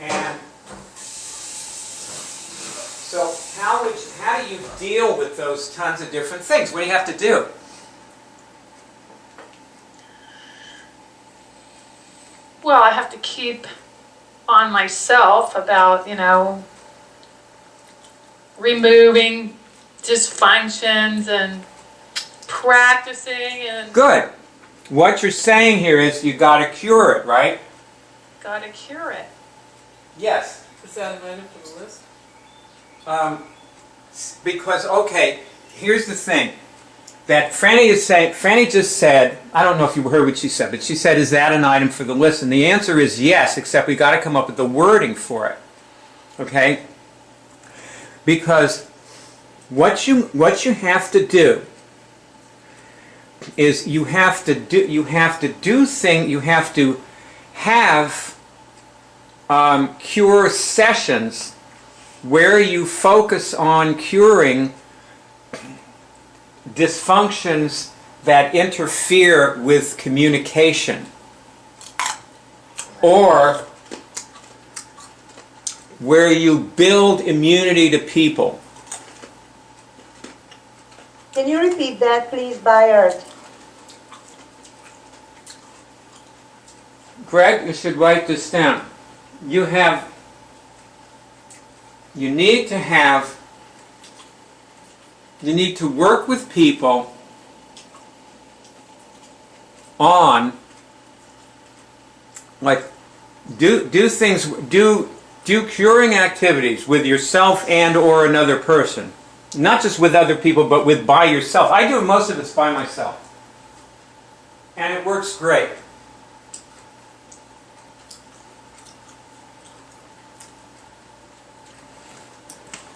And so how do you deal with those tons of different things? What do you have to do? Well, I have to keep on myself about, removing dysfunctions and practicing and Good. What you're saying here is you got to cure it, right? gotta cure it. Yes. Is that an item from the list? Because, okay, here's the thing. That Franny just said, I don't know if you heard what she said, but she said, is that an item for the list? And the answer is yes, except we got to come up with the wording for it. Okay? Because what you have to do is you have to have cure sessions where you focus on curing dysfunctions that interfere with communication, or where you build immunity to people. Can you repeat that, please, Bayard? Greg, you should write this down. You need to work with people on, like, do curing activities with yourself and or another person. Not just with other people, but by yourself. I do most of it by myself. And it works great.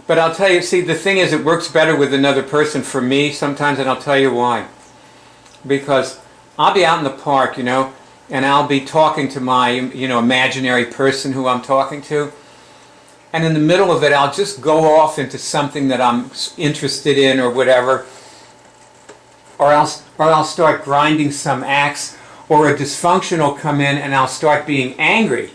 But I'll tell you, see, the thing is, it works better with another person for me sometimes, and I'll tell you why. Because I'll be out in the park, and I'll be talking to my, imaginary person who I'm talking to. And in the middle of it, I'll just go off into something that I'm interested in or whatever. Or I'll start grinding some axe, or a dysfunction will come in and I'll start being angry.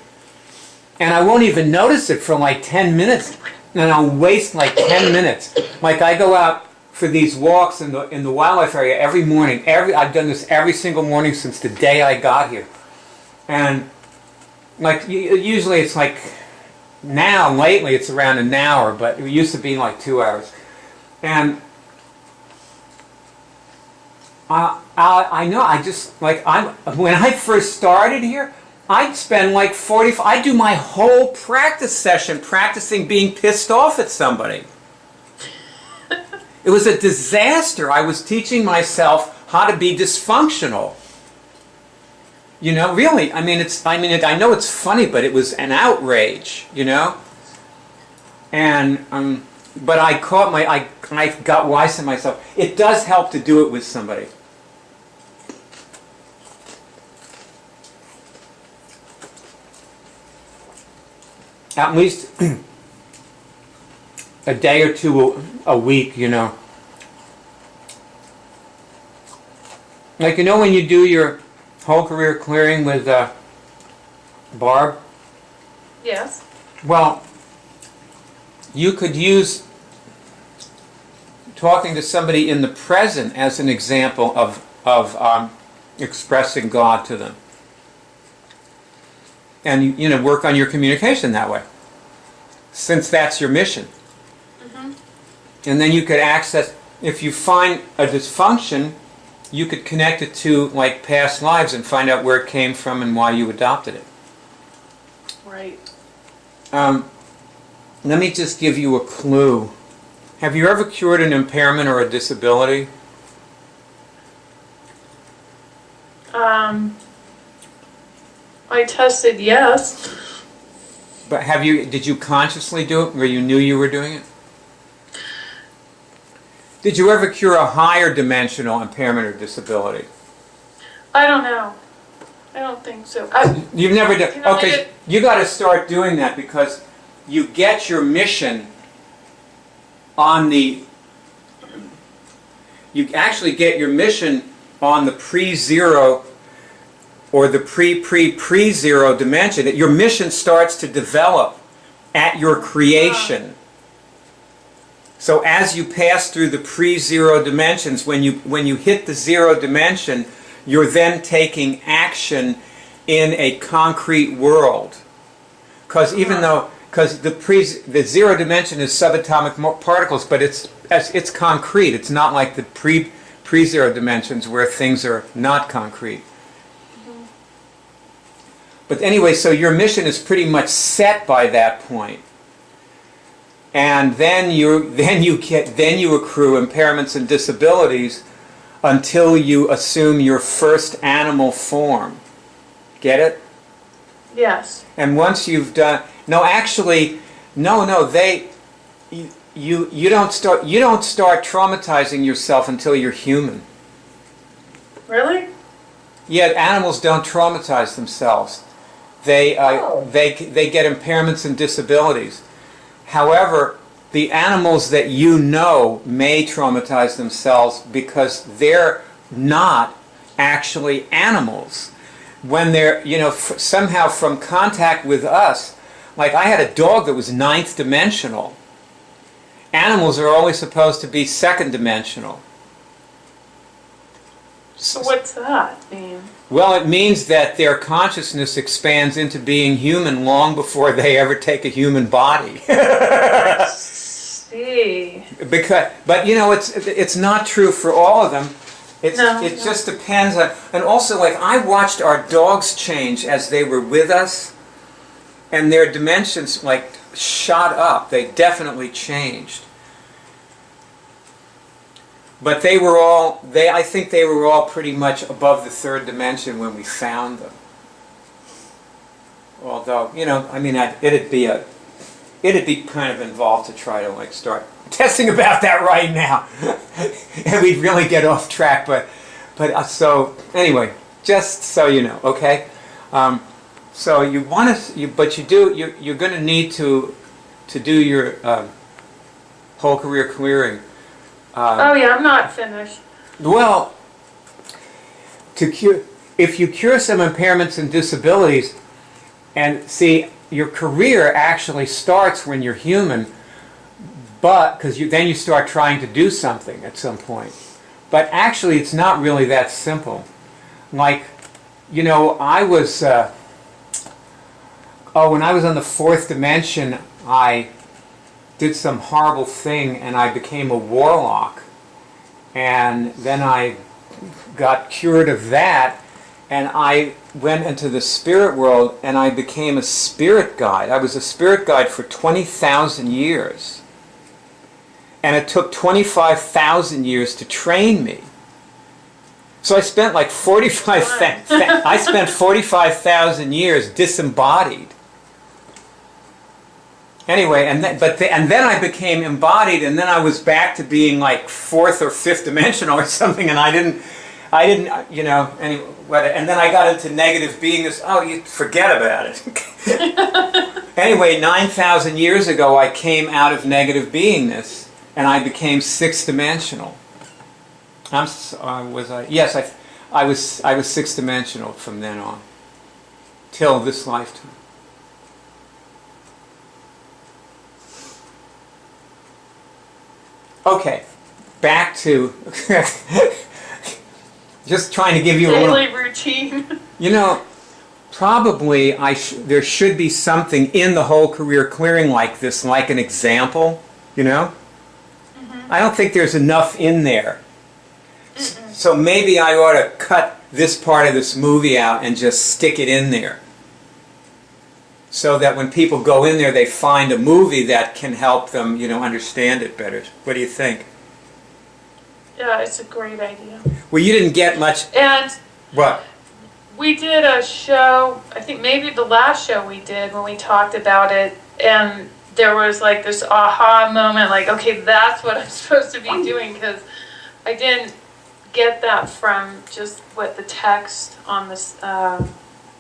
And I won't even notice it for like 10 minutes. And I'll waste like 10 minutes. Like I go out for these walks in the wildlife area every morning. I've done this every single morning since the day I got here. And like usually it's like, now lately it's around an hour, but it used to be like 2 hours. And I know, when I first started here, I'd spend like I'd do my whole practice session practicing being pissed off at somebody. It was a disaster. I was teaching myself how to be dysfunctional. Really, I know it's funny, but it was an outrage, And, but I got wise to myself. It does help to do it with somebody. At least a day or two a week, Like, when you do your whole career clearing with Barb? Yes. Well, you could use talking to somebody in the present as an example of expressing God to them. And work on your communication that way, since that's your mission. Mm-hmm. And then you could access, if you find a dysfunction, you could connect it to like past lives and find out where it came from and why you adopted it. Right. Let me just give you a clue. Have you ever cured an impairment or a disability? I tested yes. But did you consciously do it where you knew you were doing it? Did you ever cure a higher dimensional impairment or disability? I don't know. I don't think so. You've never done. Okay, you got to start doing that, because you get your mission on the, you actually get your mission on the pre-zero or the pre-zero dimension. Your mission starts to develop at your creation. So as you pass through the pre-zero dimensions, when you hit the zero dimension, you're then taking action in a concrete world. Because the zero dimension is subatomic particles, but it's concrete. It's not like the pre-zero dimensions where things are not concrete. But anyway, so your mission is pretty much set by that point. And then you accrue impairments and disabilities until you assume your first animal form. Get it? Yes. And once you've done, you don't start traumatizing yourself until you're human. Really? Yet animals don't traumatize themselves. They get impairments and disabilities. However, the animals that you know may traumatize themselves because they're not actually animals. When they're, somehow from contact with us, like I had a dog that was ninth dimensional. Animals are always supposed to be second dimensional. So what's that mean? Well, it means that their consciousness expands into being human long before they ever take a human body. I see. But it's not true for all of them. It just depends on, and also like I watched our dogs change as they were with us, and their dimensions like shot up. They definitely changed. But I think they were all pretty much above the third dimension when we found them. Although, it'd be kind of involved to try to like start testing about that right now. And we'd really get off track, so anyway, just so you know, okay? So you want to, you're going to need to do your whole career clearing. Oh yeah, I'm not finished. Well, if you cure some impairments and disabilities, and see, your career actually starts when you're human, but because then you start trying to do something at some point. But actually, it's not really that simple. Like, I was when I was on the fourth dimension, I did some horrible thing and I became a warlock, and then I got cured of that, and I went into the spirit world and I became a spirit guide. I was a spirit guide for 20,000 years, and it took 25,000 years to train me. So I spent like 45,000 years disembodied. Anyway, and then I became embodied, and then I was back to being like fourth or fifth dimensional or something, and I didn't, anyway, and then I got into negative beingness. Oh, you forget about it. Anyway, 9,000 years ago, I came out of negative beingness, and I became sixth dimensional. Yes, I was sixth dimensional from then on, till this lifetime. Okay, back to just trying to give you daily routine. Probably there should be something in the whole career clearing like this, like an example. I don't think there's enough in there. So maybe I ought to cut this part of this movie out and just stick it in there, so that when people go in there, they find a movie that can help them, understand it better. What do you think? Yeah, it's a great idea. Well, you didn't get much. And what? We did a show, I think maybe the last show we did when we talked about it, and there was like this aha moment, like, okay, that's what I'm supposed to be doing, because I didn't get that from just what the text on this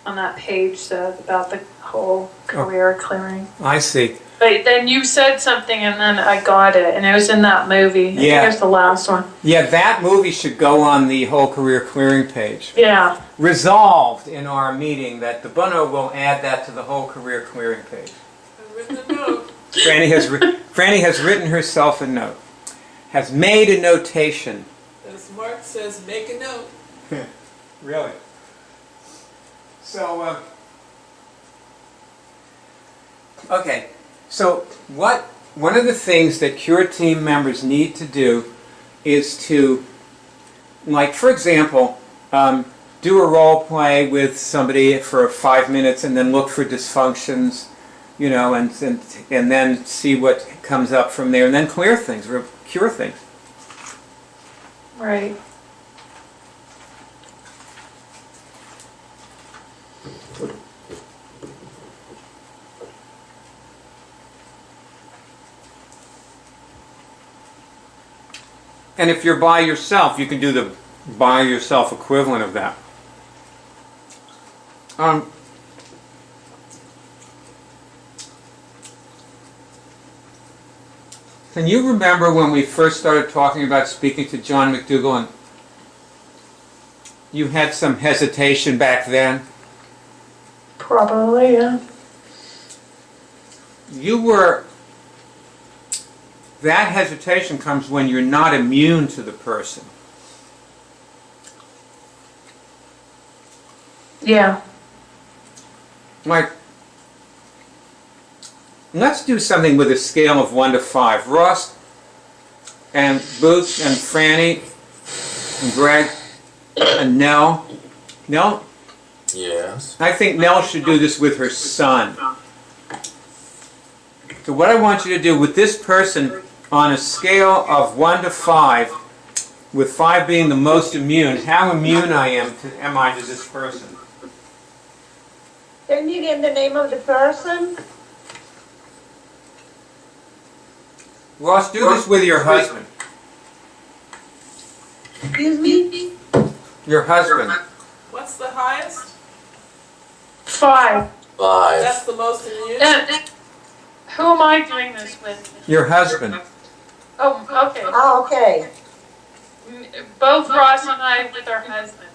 on that page said about the whole career clearing. I see. But then you said something and then I got it, and it was in that movie. I think it was the last one. Yeah, that movie should go on the whole career clearing page. Yeah. Resolved in our meeting that the Bono will add that to the whole career clearing page. I've written a note. Franny has written herself a note. Has made a notation. As Mark says, make a note. Really? So, okay. So one of the things that CureTeam members need to do is to, like, for example, do a role play with somebody for 5 minutes and then look for dysfunctions, you know, and then see what comes up from there, and then clear things, or cure things. Right. And if you're by yourself, you can do the by yourself equivalent of that. Can you remember when we first started talking about speaking to John McDougall, and you had some hesitation back then? Probably, yeah. That hesitation comes when you're not immune to the person. Yeah. Like, let's do something with a scale of 1 to 5. Ross and Boots and Franny and Greg and Nell. Nell? Yes. I think Nell should do this with her son. So what I want you to do with this person on a scale of 1 to 5, with 5 being the most immune, how immune am I to this person? Can you give the name of the person? Ross, do this with your husband. Excuse me? Your husband. What's the highest? 5. 5. That's the most immune? Who am I doing this with? Your husband. Oh, okay. Oh, okay. Both Ross and I with our husband.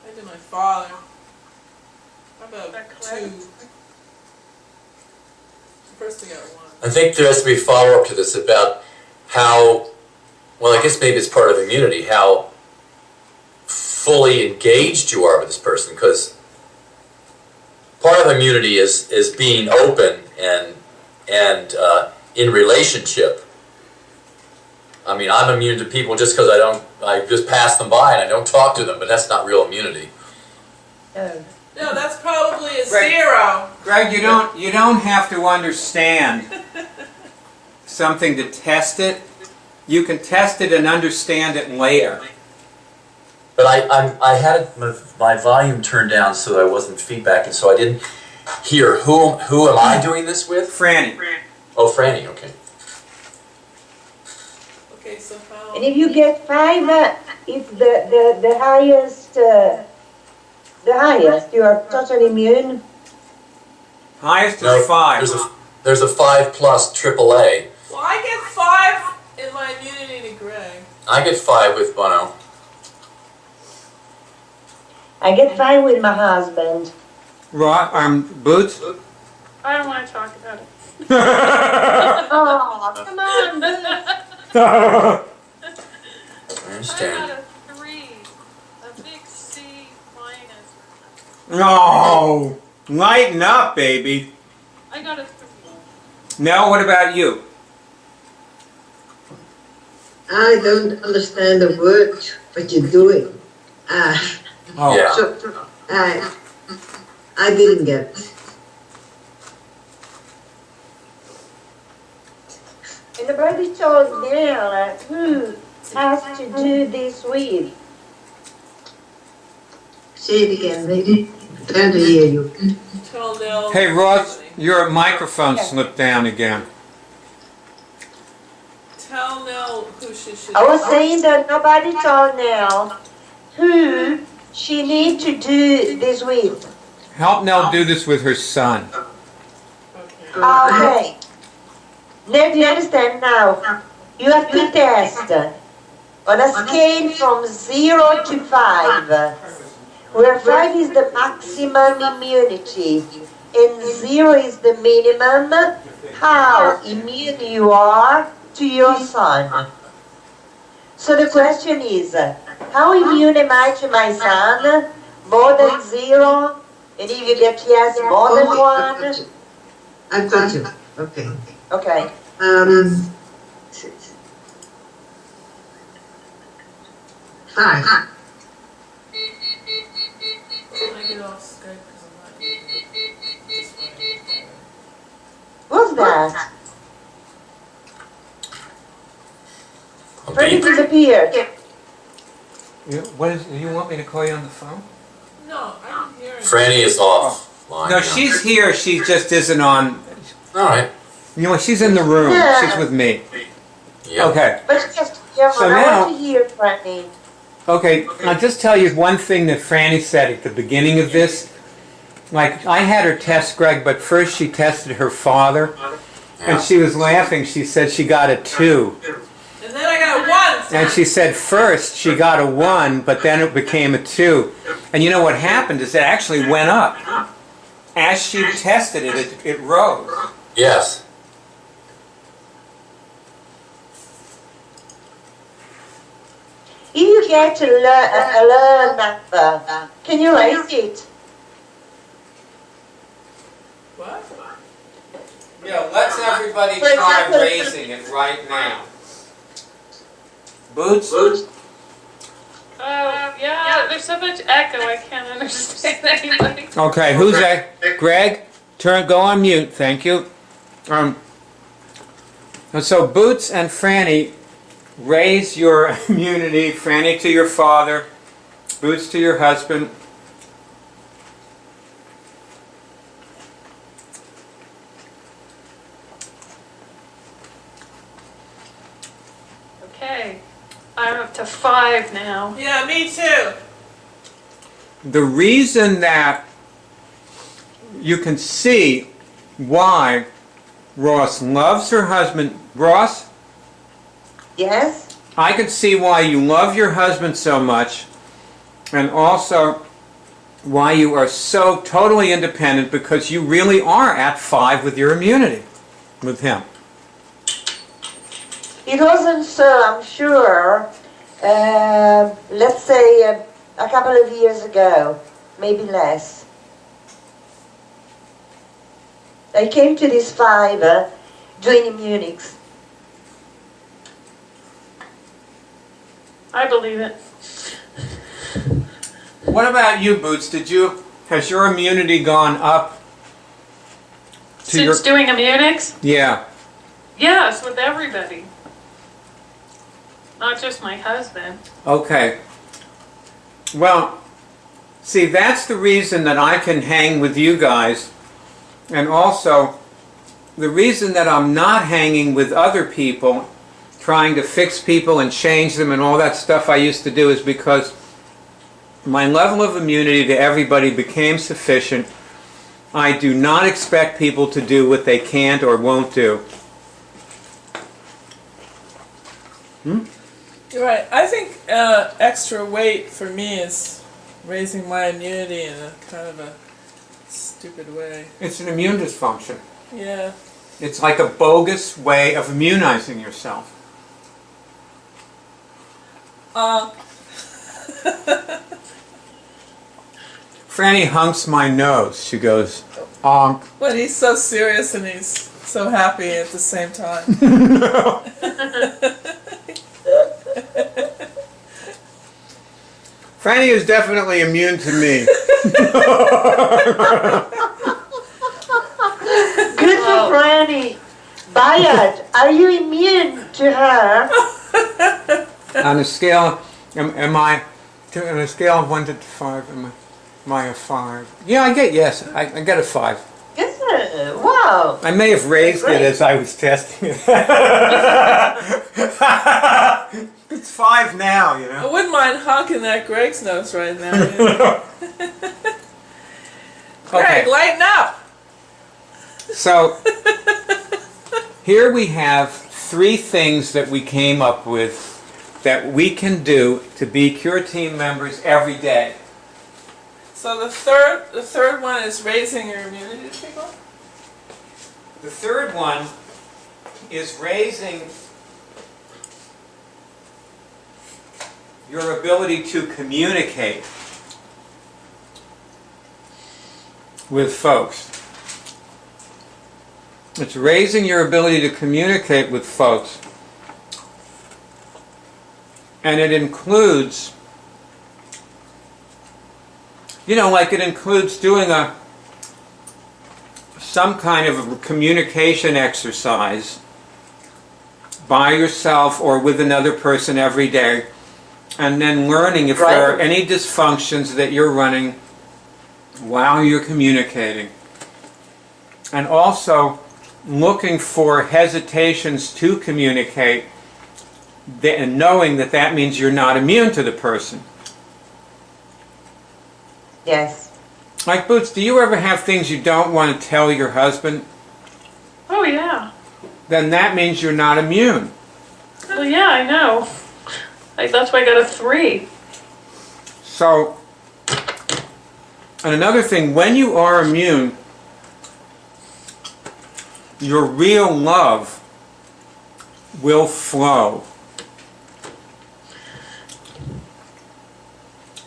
I did my father. How about That 2? correct? First I got 1. I think there has to be follow-up to this about how, well, I guess maybe it's part of immunity, how fully engaged you are with this person, because part of immunity is being open and in relationship. I mean, I'm immune to people just because I just pass them by and I don't talk to them, but that's not real immunity. Oh. No, that's probably a Greg. 0. Greg, you don't have to understand something to test it. You can test it and understand it later. But I had my volume turned down so that I wasn't feedbacking, so I didn't hear who am I doing this with? Franny. Oh, Franny, okay. Okay, so how... And if you get 5, it's the highest, you are totally immune. Highest No, is 5. There's a 5 plus AAA. Well, I get 5 in my immunity to Greg. I get 5 with Bono. I get 5 with my husband. Boots? I don't want to talk about it. Oh, come on, Boots. I I understand. got a 3. A big C minus. No! Lighten up, baby. I got a 3. Nell, what about you? I don't understand the word what you're doing. Oh. Yeah. So I didn't get it. And the Bible told Neil who has to do this with. Say it again, lady. I'm trying to hear you. Tell Nell... Hey, Ross, your microphone slipped down again. Tell Nell who she should... I was saying that nobody told Neil who she need to do this with. Help Nell do this with her son. Okay. Now, do you understand now? You have to test on a scale from 0 to 5, where 5 is the maximum immunity and 0 is the minimum, how immune you are to your son. So the question is, how immune am I to my son? More than 0? And if you get yes, more than 1? I've got you. Okay. Okay. Five. I get all scared because I'm not just fine. What's that? Freddie Okay. disappeared. What is? Do you want me to call you on the phone? No, I didn't hear it. Franny is offline. No, now. she's here. She just isn't on. All right. You know, she's in the room. Yeah. She's with me. Yeah. Okay. But just hear So I now- want to hear Freddie. Okay, I'll just tell you one thing that Franny said at the beginning of this. Like, I had her test Greg, but first she tested her father, Yeah. and she was laughing. She said she got a 2. And then I got 1. And she said first she got a 1, but then it became a 2. And you know what happened is it actually went up. As she tested it, it rose. Yes. If you get a low number, can you raise it? What? Yeah, let's everybody For try example- raising it right now. Boots? Oh, yeah, there's so much echo, I can't understand anybody. Okay, who's that? Greg, go on mute, thank you. So Boots and Franny, raise your immunity. Franny to your father, Boots to your husband. Okay, I'm up to 5 now. Yeah, me too. The reason that you can see why Ross loves her husband. Ross, Yes? I could see why you love your husband so much, and also why you are so totally independent, because you really are at 5 with your immunity with him. It wasn't so, I'm sure, let's say a couple of years ago, maybe less. I came to this 5 doing immunics. I believe it. What about you, Boots? Has your immunity gone up to your... Since doing immunics? Yeah. Yes, with everybody. Not just my husband. Okay. Well, see, that's the reason that I can hang with you guys. And also, the reason that I'm not hanging with other people, trying to fix people and change them and all that stuff I used to do, is because my level of immunity to everybody became sufficient. I do not expect people to do what they can't or won't do. You're right. I think extra weight for me is raising my immunity in a kind of a stupid way. It's an immune dysfunction. Yeah. It's like a bogus way of immunizing yourself. Franny hunks my nose. She goes, onk. But he's so serious and he's so happy at the same time. Franny is definitely immune to me. Good for Franny. Bayard, are you immune to her? On a scale, am I, on a scale of 1 to 5, am I a 5? Yeah, I get a 5. Good. Wow. I may have raised Great. it as I was testing it. It's 5 now, you I know. wouldn't mind honking that Greg's nose right now. Greg, lighten up! So, here we have 3 things that we came up with that we can do to be CureTeam members every day. So the third one is raising your immunity to people? The third one is raising your ability to communicate with folks. It's raising your ability to communicate with folks. And it includes, you know, like it includes doing some kind of a communication exercise by yourself or with another person every day, and then learning if there are any dysfunctions that you're running while you're communicating. And also looking for hesitations to communicate and knowing that that means you're not immune to the person. Yes. Like, Boots, do you ever have things you don't want to tell your husband? Oh, yeah. Then that means you're not immune. Well, yeah, I know. Like, that's why I got a 3. So, and another thing, when you are immune, your real love will flow.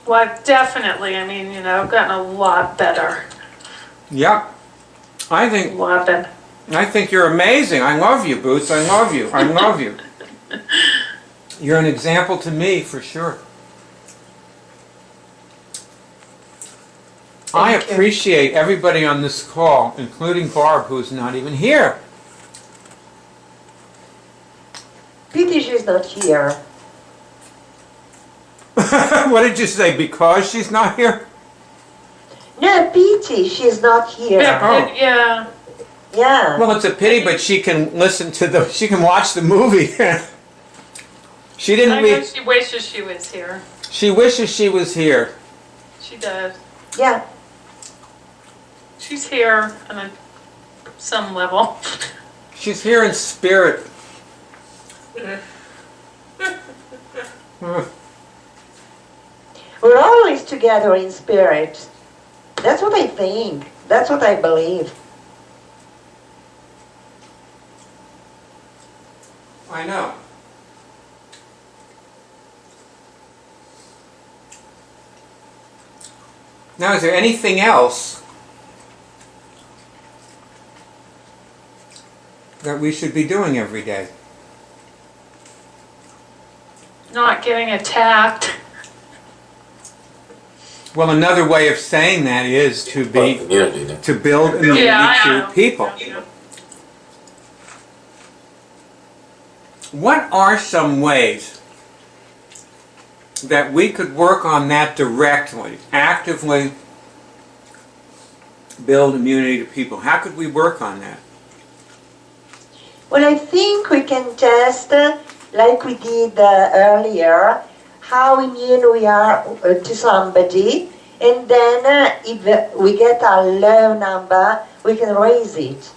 Well, I've definitely, I mean, you know, I've gotten a lot better. Yep. A lot better. I think you're amazing. I love you, Boots. I love you. I love you. You're an example to me, for sure. I appreciate everybody on this call, including Barb, who's not even here. Pity she's not here. What did you say? Because she's not here? No, pity she's not here. Yeah, yeah. Yeah. Well, it's a pity, but she can listen to she can watch the movie. She didn't I know she wishes she was here. She wishes she was here. She does. Yeah. She's here on some level. She's here in spirit. We're always together in spirit. That's what I think. That's what I believe. I know. Now, is there anything else that we should be doing every day? Not getting attacked. Well, another way of saying that is to be to build immunity to people. Yeah. What are some ways that we could work on that directly, actively build immunity to people? How could we work on that? Well, I think we can test, like we did earlier, how immune we are to somebody, and then if we get a low number, we can raise it.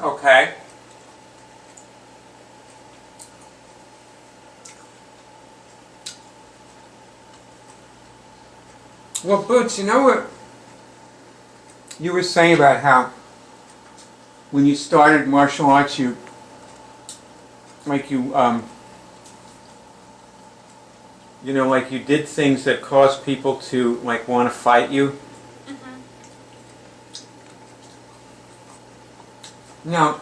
Okay. Well, Boots, you know what you were saying about how when you started martial arts, you know, like you did things that caused people to like want to fight you. Now,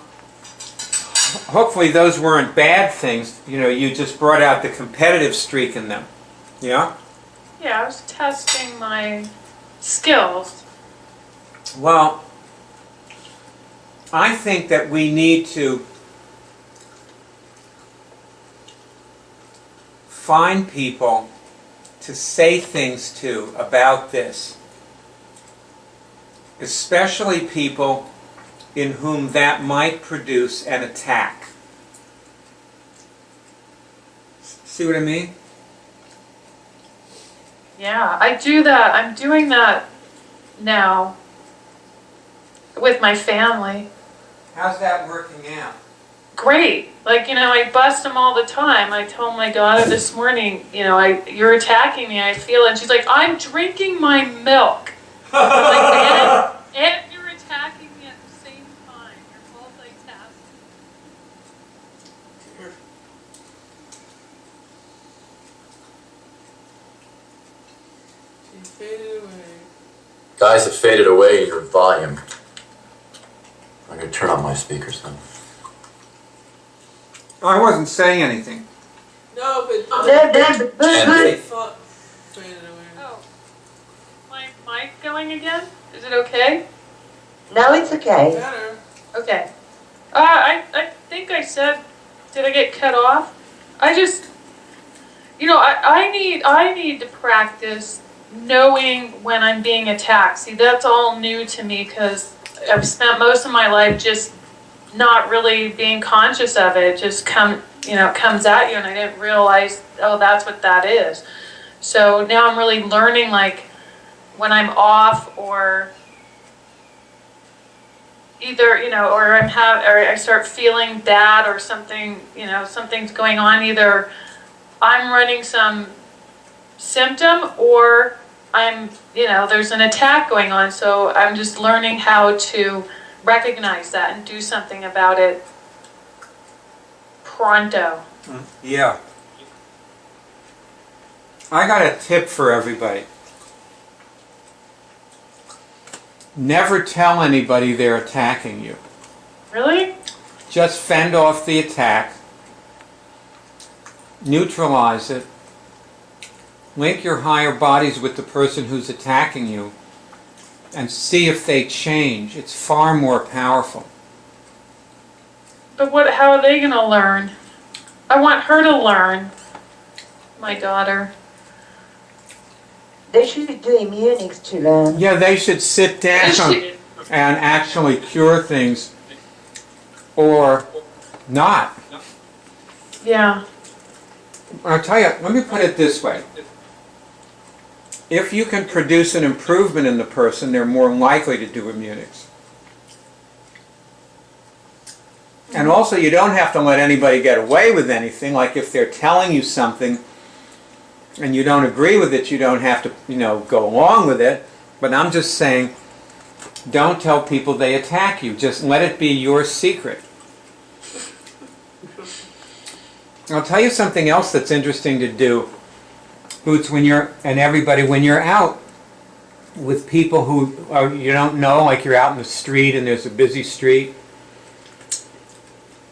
hopefully those weren't bad things. You know, you just brought out the competitive streak in them. Yeah? Yeah, I was testing my skills. Well, I think that we need to find people to say things to about this, especially people in whom that might produce an attack. See what I mean? Yeah, I do that. I'm doing that now with my family. How's that working out? Great. Like, I bust them all the time. I told my daughter this morning, you're attacking me, I feel it. And she's like, I'm drinking my milk. Like, and you're attacking me at the same time. You're multitasking. She faded away. Guys have faded away in your volume. I'm going to turn on my speakers then. I wasn't saying anything. No, but And faded away. Oh, my mic going again? Is it okay? Now it's okay. Better. Okay. I think I said, did I get cut off? I just, I need to practice knowing when I'm being attacked. See, that's all new to me because I've spent most of my life just not really being conscious of it. It just comes at you, and I didn't realize, oh, that's what that is. So now I'm really learning, like, when I'm off or either, or or I start feeling bad or something, something's going on. Either I'm running some symptom or I'm, there's an attack going on. So I'm just learning how to recognize that and do something about it pronto. Yeah. I got a tip for everybody. Never tell anybody they're attacking you. Really? Just fend off the attack, neutralize it, link your higher bodies with the person who's attacking you, and see if they change. It's far more powerful. But how are they going to learn? I want her to learn, my daughter. They should do immunics to learn. Yeah, they should sit down and actually cure things or not. Yeah. I'll tell you, let me put it this way. If you can produce an improvement in the person, they're more likely to do immunics. And also, you don't have to let anybody get away with anything. Like if they're telling you something and you don't agree with it, you don't have to, go along with it. But I'm just saying, don't tell people they attack you. Just let it be your secret. I'll tell you something else that's interesting to do, Boots, when you're out with people who you don't know, like you're out in the street and there's a busy street.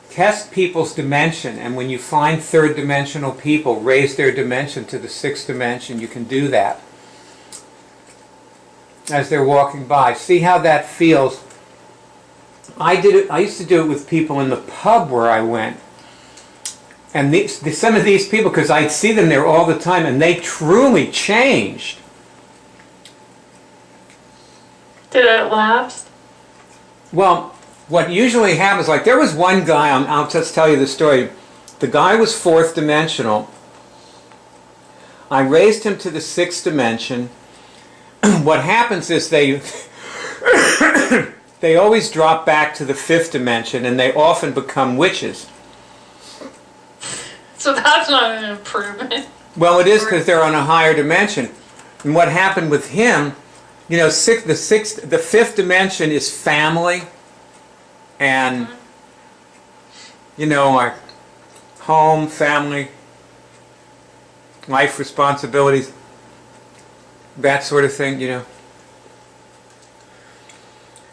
Test people's dimension, and when you find third dimensional people, raise their dimension to the sixth dimension. You can do that as they're walking by. See how that feels. I used to do it with people in the pub where I went. And some of these people, because I'd see them there all the time, and they truly changed. Did it lapse? Well, what usually happens, like there was one guy, I'll just tell you the story. The guy was fourth dimensional. I raised him to the sixth dimension. What happens is they always drop back to the fifth dimension, and they often become witches. So that's not an improvement. Well, it is because they're on a higher dimension. And what happened with him, the fifth dimension is family and, our home, family, life responsibilities, that sort of thing,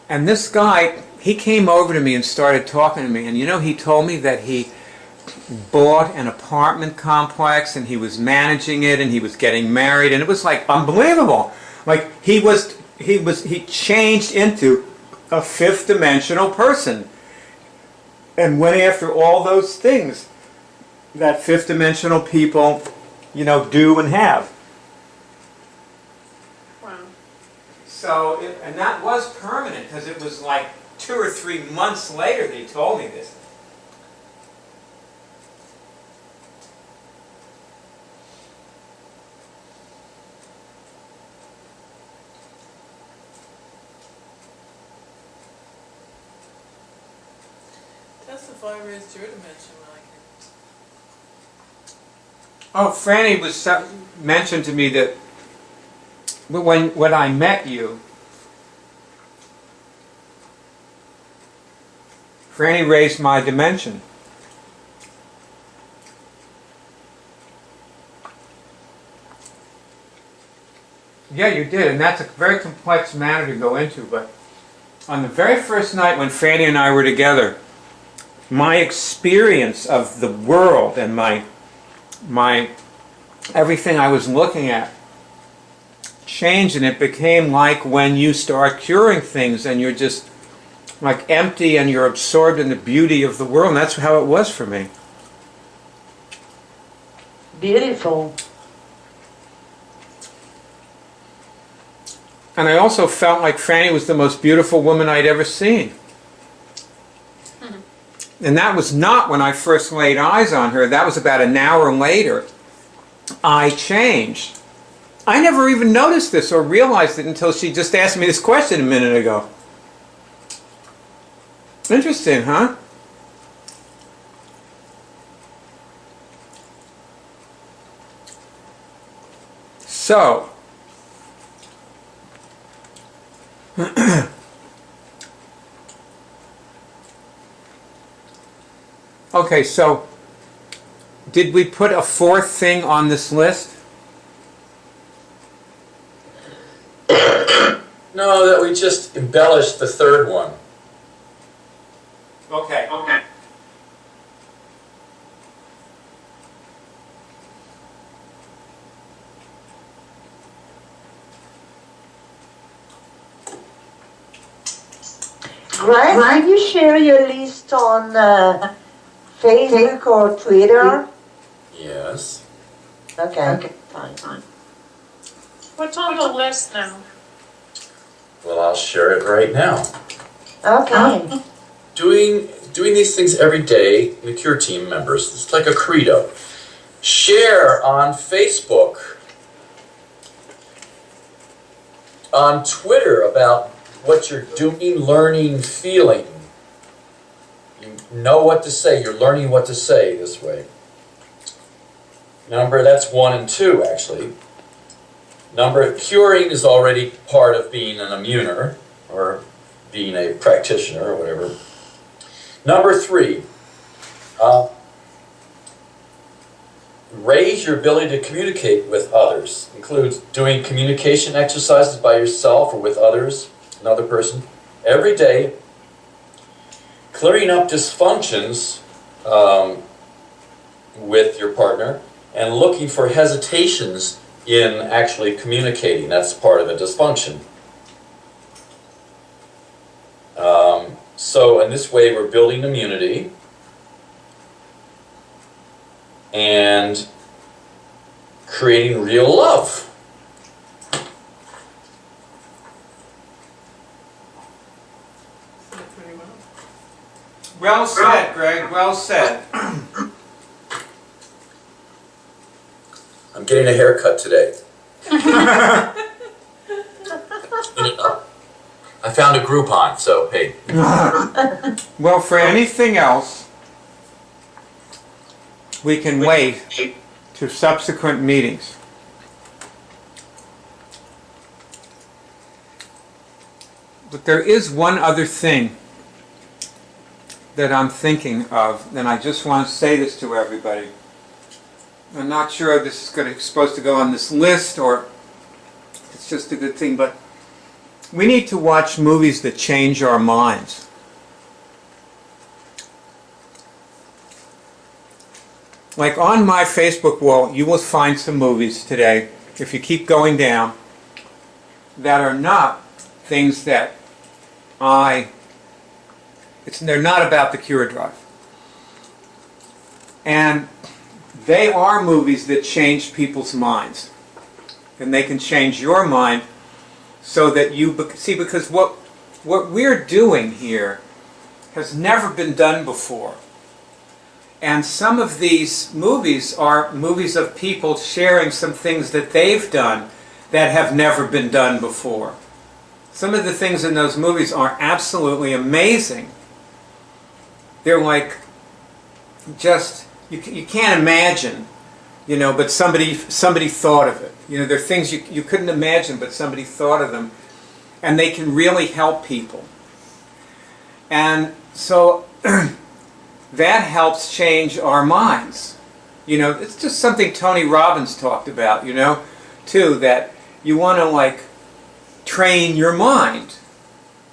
And this guy, he came over to me and started talking to me, and he told me that he bought an apartment complex and he was managing it and he was getting married, and it was like unbelievable. Like he changed into a fifth dimensional person and went after all those things that fifth dimensional people, do and have. Wow. So, and that was permanent because it was like 2 or 3 months later they told me this. if I raised your dimension when I came. Oh, Franny was mentioned to me that when I met you, Franny raised my dimension. Yeah, you did, and that's a very complex matter to go into, but on the very first night when Franny and I were together, my experience of the world and my everything I was looking at changed, and it became like when you start curing things and you're just like empty and you're absorbed in the beauty of the world, and that's how it was for me. Beautiful. And I also felt like Franny was the most beautiful woman I'd ever seen. And that was not when I first laid eyes on her. That was about an hour later. I changed. I never even noticed this or realized it until she just asked me this question a minute ago. Interesting, huh? So, okay, so did we put a fourth thing on this list? No, that we just embellished the third one. Okay. Okay. Greg, did you share your list on Facebook or Twitter? Yes. Okay, fine. What's on the list now? Well, I'll share it right now. Okay. Doing these things every day, the CureTeam members, it's like a credo. Share on Facebook, on Twitter about what you're doing, learning, feeling. You know what to say. You're learning what to say this way. That's 1 and 2, actually. Curing is already part of being an immuner, or being a practitioner, or whatever. Number 3, raise your ability to communicate with others. Includes doing communication exercises by yourself or with others, another person, every day. Clearing up dysfunctions with your partner, and looking for hesitations in actually communicating. That's part of the dysfunction. So in this way, we're building immunity and creating real love. Well said, Greg. Well said. I'm getting a haircut today. I found a Groupon, so hey. Well, for anything else, we can wait to subsequent meetings. But there is one other thing that I'm thinking of, and I just want to say this to everybody. I'm not sure if this is supposed to go on this list or it's just a good thing, but we need to watch movies that change our minds. Like on my Facebook wall, you will find some movies today, if you keep going down, that are not things that they're not about the Cure Drive. And they are movies that change people's minds. And they can change your mind so that you see, because what we're doing here has never been done before. And some of these movies are movies of people sharing some things that they've done that have never been done before. Some of the things in those movies are absolutely amazing. They're like just you can't imagine, you know, but somebody thought of it. You know, there are things you couldn't imagine, but somebody thought of them, and they can really help people. And so that helps change our minds. You know, it's just something Tony Robbins talked about, you know, too, that you want to, like, train your mind.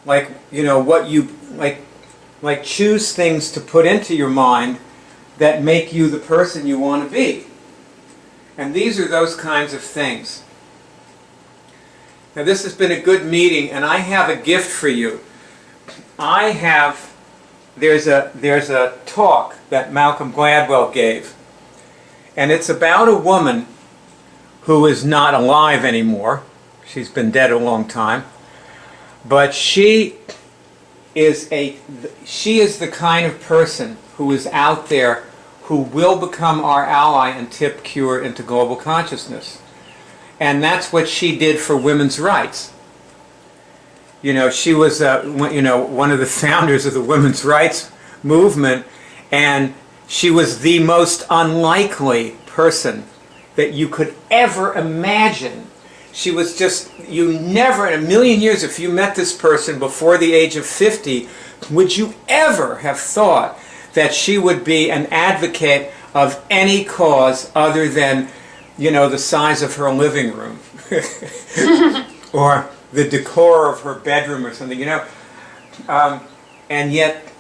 Like, you know, what you, like choose things to put into your mind that make you the person you want to be. And these are those kinds of things. Now, this has been a good meeting, and I have a gift for you. There's a talk that Malcolm Gladwell gave, and it's about a woman who is not alive anymore. She's been dead a long time, but she is the kind of person who is out there who will become our ally and tip Cure into global consciousness. And that's what she did for women's rights. You know, she was one of the founders of the women's rights movement, and she was the most unlikely person that you could ever imagine. She was just, you never in a million years, if you met this person before the age of 50, would you ever have thought that she would be an advocate of any cause other than, you know, the size of her living room or the decor of her bedroom or something, you know. And yet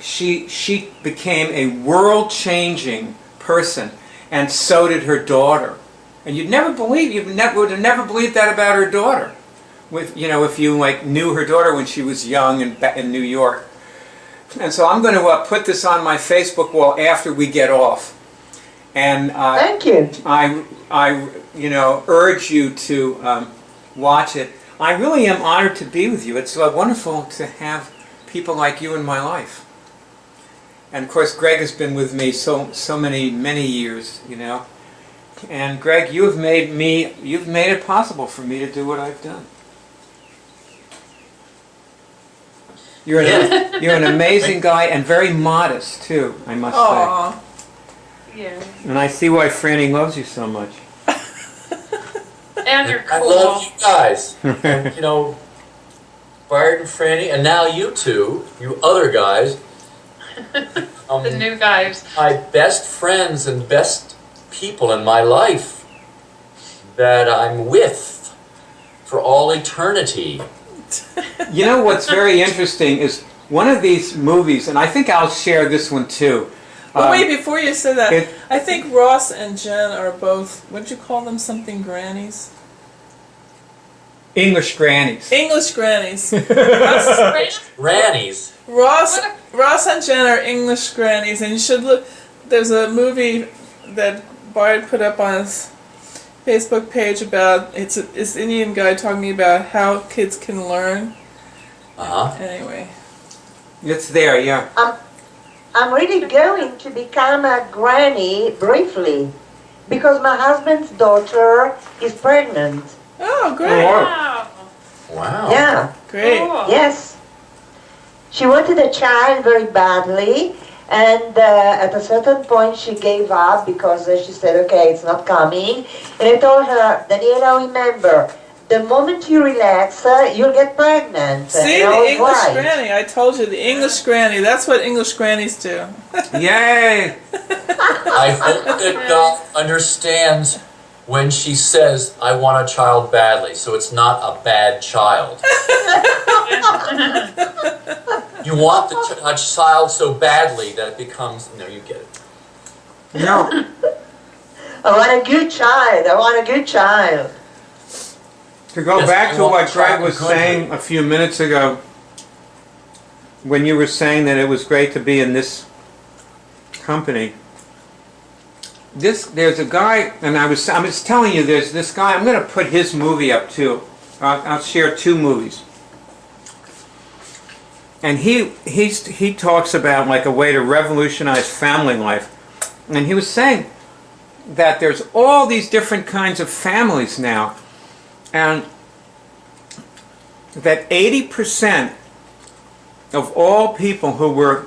she became a world-changing person, and so did her daughter. And would have never believed that about her daughter. You know, if you like knew her daughter when she was young in New York. And so I'm going to put this on my Facebook wall after we get off. And thank you. I urge you to watch it. I really am honored to be with you. It's wonderful to have people like you in my life. And of course, Greg has been with me so many years, you know. And Greg, you've made it possible for me to do what I've done. You're an amazing guy, and very modest too, I must say. Yeah. And I see why Franny loves you so much. And you're cool. I love you guys. And, you know, Bart and Franny, and now you two, you other guys. The new guys. My best friends and best people in my life that I'm with for all eternity. You know what's very interesting is one of these movies, and I think I'll share this one too. But wait, before you say that, I think Ross and Jen are both, what'd you call them, something grannies? English grannies. English grannies. Grannies. Ross and Jen are English grannies, and you should look. There's a movie that Bart put up on his Facebook page about, it's this Indian guy talking about how kids can learn. Anyway. It's there, yeah. I'm really going to become a granny briefly because my husband's daughter is pregnant. Oh, great. Wow. Wow. Yeah. Great. Cool. Yes. She wanted a child very badly, and at a certain point she gave up because she said, okay, it's not coming. And I told her, Daniela, remember, the moment you relax, you'll get pregnant. See, and the English right. granny. I told you, the English granny. That's what English grannies do. Yay! I hope that God understands when she says, I want a child badly, so it's not a bad child. You want a child so badly that it becomes, no, you get it. No. I want a good child. I want a good child. To go Yes, back I to want what to try Greg the was country. saying a few minutes ago, when you were saying that it was great to be in this company. There's a guy, and I'm just telling you, there's this guy. I'm going to put his movie up too. I'll share two movies. And he talks about like a way to revolutionize family life. And he was saying that there's all these different kinds of families now, and that 80% of all people who were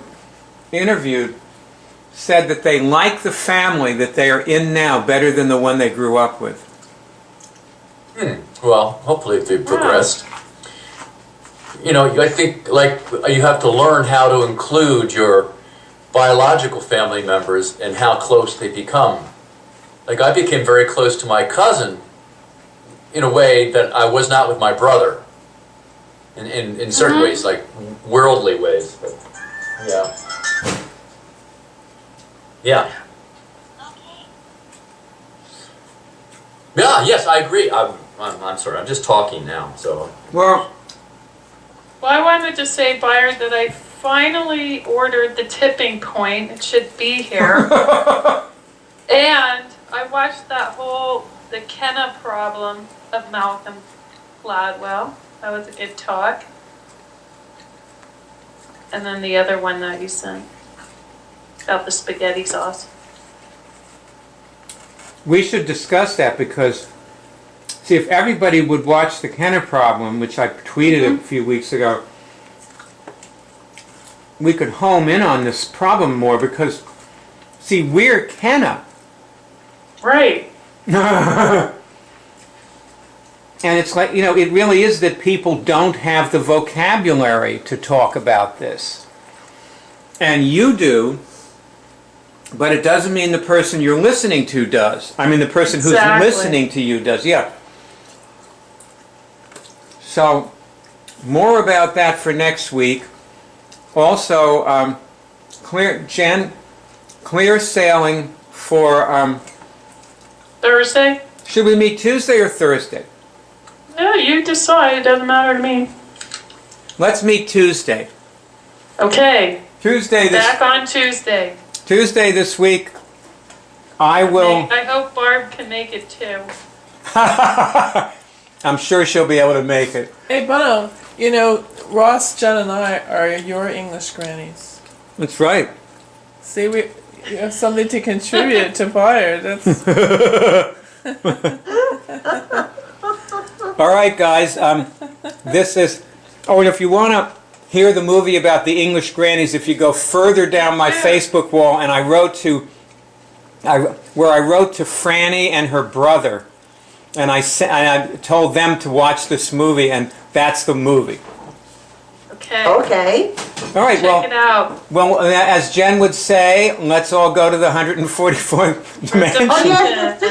interviewed said that they like the family that they are in now better than the one they grew up with. Well, hopefully they've progressed. You know, I think like you have to learn how to include your biological family members and how close they become. Like I became very close to my cousin in a way that I was not with my brother. In certain ways, like worldly ways. But, yeah. Yeah. Yeah, yes, I agree. I'm sorry, I'm just talking now, so. Well, I wanted to say, Byron, that I finally ordered the tipping point. It should be here. And I watched the Kenna problem of Malcolm Gladwell. That was a good talk. And then the other one that you sent about the spaghetti sauce. we should discuss that because, see, if everybody would watch the Kenna problem, which I tweeted a few weeks ago, we could home in on this problem more because, see, we're Kenna. Right. And it's like, you know, it really is that people don't have the vocabulary to talk about this. And you do, but it doesn't mean the person you're listening to does. I mean, the person who's listening to you does, yeah. So, more about that for next week. Also, clear sailing for... Thursday? Should we meet Tuesday or Thursday? No, you decide. It doesn't matter to me. Let's meet Tuesday. Okay. Tuesday Back on Tuesday. Tuesday this week. I will... I hope Barb can make it too. I'm sure she'll be able to make it. Hey, Bono, you know, Ross, Jen, and I are your English grannies. That's right. See, you have something to contribute to Fire. That's... All right, guys. This is... Oh, and if you want to hear the movie about the English grannies, if you go further down my Facebook wall, and I wrote to... where I wrote to Franny and her brother, and I told them to watch this movie, and that's the movie. Okay. Okay. All right, Check it out. Well, as Jen would say, let's all go to the 144th dimension. Oh yes,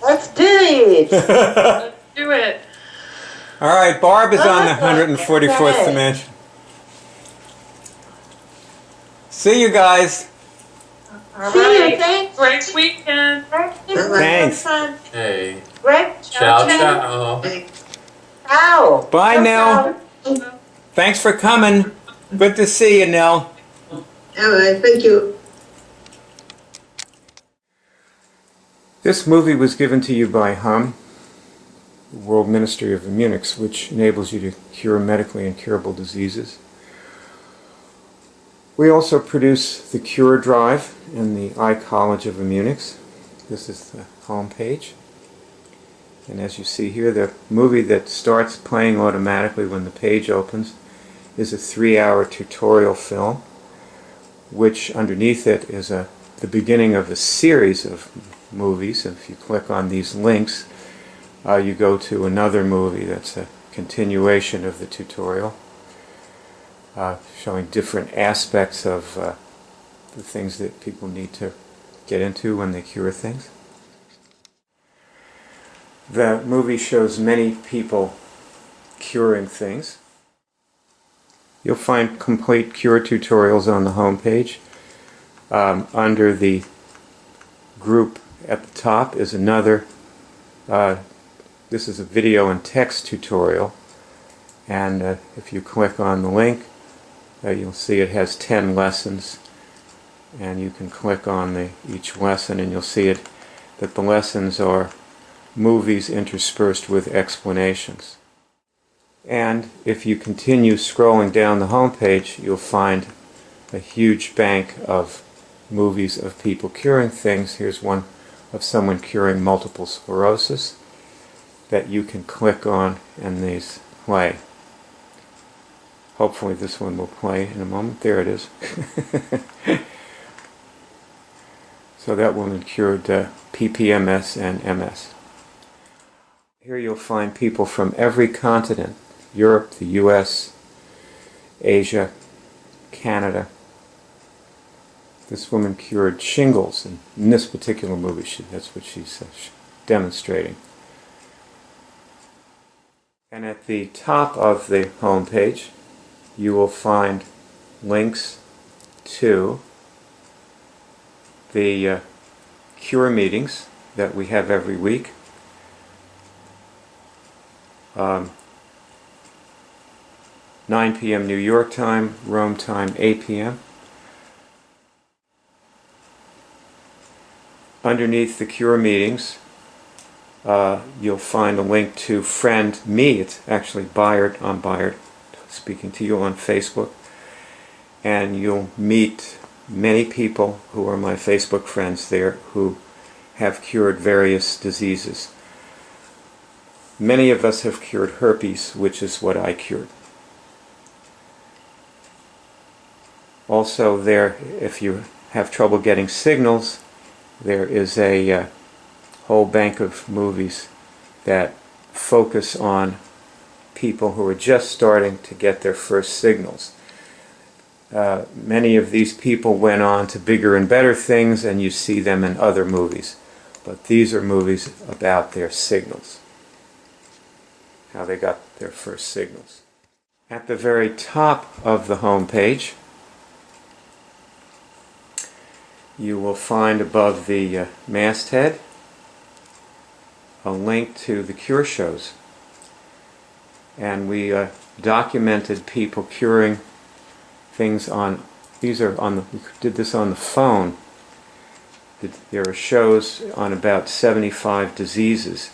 let's do it. Let's do it. All right, Barb is on the 144th dimension. See you guys. All See you, right. thanks. Great weekend. Thanks. Hey. Great. Ciao, ciao. Ciao. Bye, Nell. Thanks for coming. Good to see you, Nell. All right, thank you. This movie was given to you by HUM, the World Ministry of Immunics, which enables you to cure medically incurable diseases. We also produce the Cure Drive and the iCollege of Immunics. This is the home page. And as you see here, the movie that starts playing automatically when the page opens is a 3-hour tutorial film, which underneath it is the beginning of a series of movies. If you click on these links, you go to another movie that's a continuation of the tutorial, showing different aspects of the things that people need to get into when they cure things. The movie shows many people curing things. You'll find complete cure tutorials on the home page. Under the group at the top is another. This is a video and text tutorial, and if you click on the link, you'll see it has 10 lessons, and you can click on each lesson and you'll see it that the lessons are movies interspersed with explanations. And if you continue scrolling down the home page, you'll find a huge bank of movies of people curing things. Here's one of someone curing multiple sclerosis that you can click on and these play. Hopefully this one will play in a moment. There it is. So that woman cured PPMS and MS. Here you'll find people from every continent: Europe, the US, Asia, Canada. This woman cured shingles, and in this particular movie that's what she's demonstrating. And at the top of the home page you will find links to the cure meetings that we have every week. 9 p.m. New York time, Rome time 8 p.m. Underneath the cure meetings you'll find a link to friend me. It's actually Byard. I'm Byard speaking to you on Facebook, and you'll meet many people who are my Facebook friends there who have cured various diseases. Many of us have cured herpes, which is what I cured. Also there, if you have trouble getting signals, there is a whole bank of movies that focus on people who are just starting to get their first signals. Many of these people went on to bigger and better things, and you see them in other movies. But these are movies about their signals, how they got their first signals. At the very top of the home page, you will find above the masthead a link to the cure shows. And we documented people curing things on, we did this on the phone. There are shows on about 75 diseases,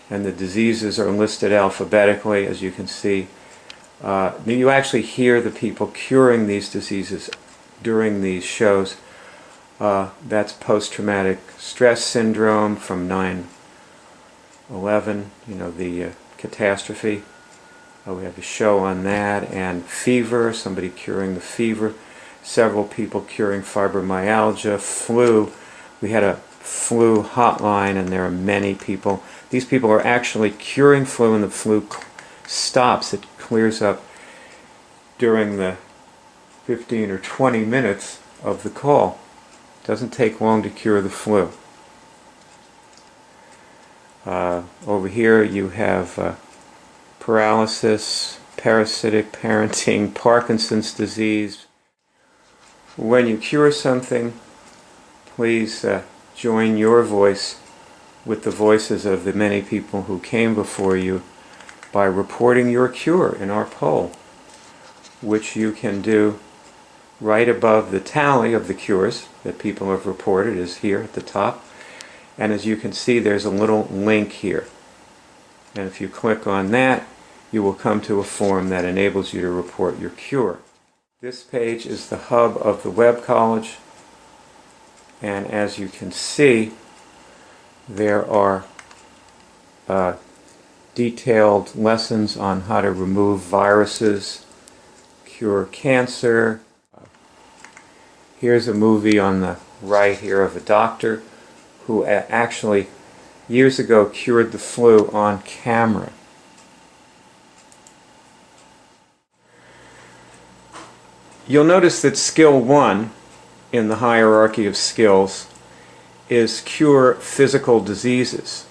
and the diseases are listed alphabetically, as you can see. You actually hear the people curing these diseases during these shows. That's post-traumatic stress syndrome from 9/11, the catastrophe. We have a show on that, and fever, somebody curing the fever, several people curing fibromyalgia, flu. We had a flu hotline, and there are many people. These people are actually curing flu, and the flu stops. It clears up during the 15 or 20 minutes of the call. It doesn't take long to cure the flu. Over here you have paralysis, parasitic parenting, Parkinson's disease. When you cure something, please join your voice with the voices of the many people who came before you by reporting your cure in our poll, which you can do right above the tally of the cures that people have reported is here at the top. And as you can see, there's a little link here. And if you click on that, you will come to a form that enables you to report your cure. This page is the hub of the Web College, and as you can see, there are detailed lessons on how to remove viruses, cure cancer. Here's a movie on the right here of a doctor who actually years ago cured the flu on camera. You'll notice that skill 1 in the hierarchy of skills is cure physical diseases.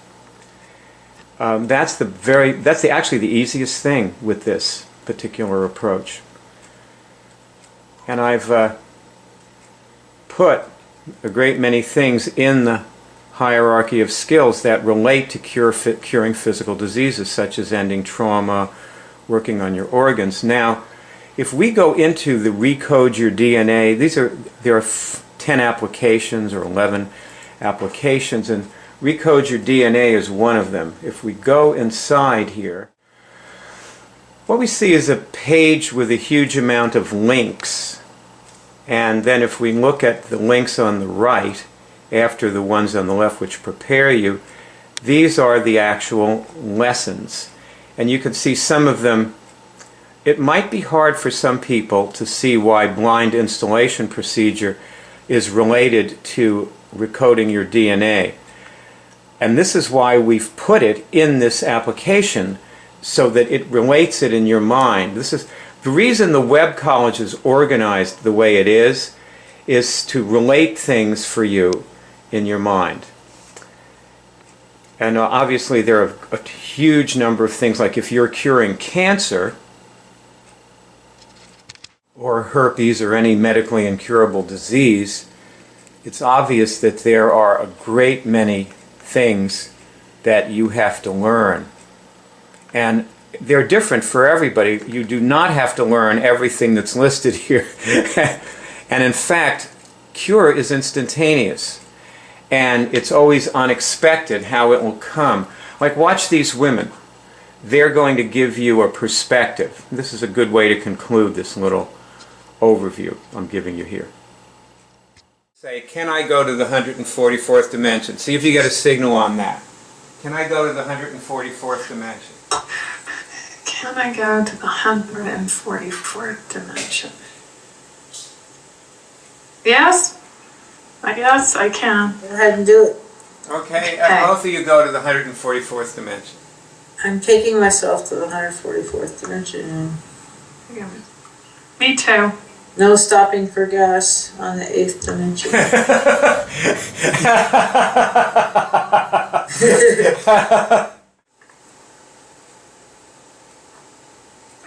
That's actually the easiest thing with this particular approach. And I've put a great many things in the hierarchy of skills that relate to curing physical diseases, such as ending trauma, working on your organs. Now, if we go into the Recode Your DNA, there are 10 applications or 11 applications, and Recode Your DNA is one of them. If we go inside here, what we see is a page with a huge amount of links. And then if we look at the links on the right, after the ones on the left which prepare you, these are the actual lessons. And you can see some of them. It might be hard for some people to see why blind installation procedure is related to recoding your DNA. And this is why we've put it in this application, so that it relates it in your mind. This is the reason the Webb College is organized the way it is to relate things for you in your mind. And obviously there are a huge number of things, like if you're curing cancer or herpes or any medically incurable disease, it's obvious that there are a great many things that you have to learn. And they're different for everybody. You do not have to learn everything that's listed here. And in fact, cure is instantaneous. And it's always unexpected how it will come. Like, watch these women. They're going to give you a perspective. This is a good way to conclude this little overview I'm giving you here. Say, can I go to the 144th dimension? See if you get a signal on that. Can I go to the 144th dimension? Can I go to the 144th dimension? Yes? I guess I can. Go ahead and do it. Okay, Okay. both of you go to the 144th dimension. I'm taking myself to the 144th dimension. Me too. No stopping for gas on the 8th dimension.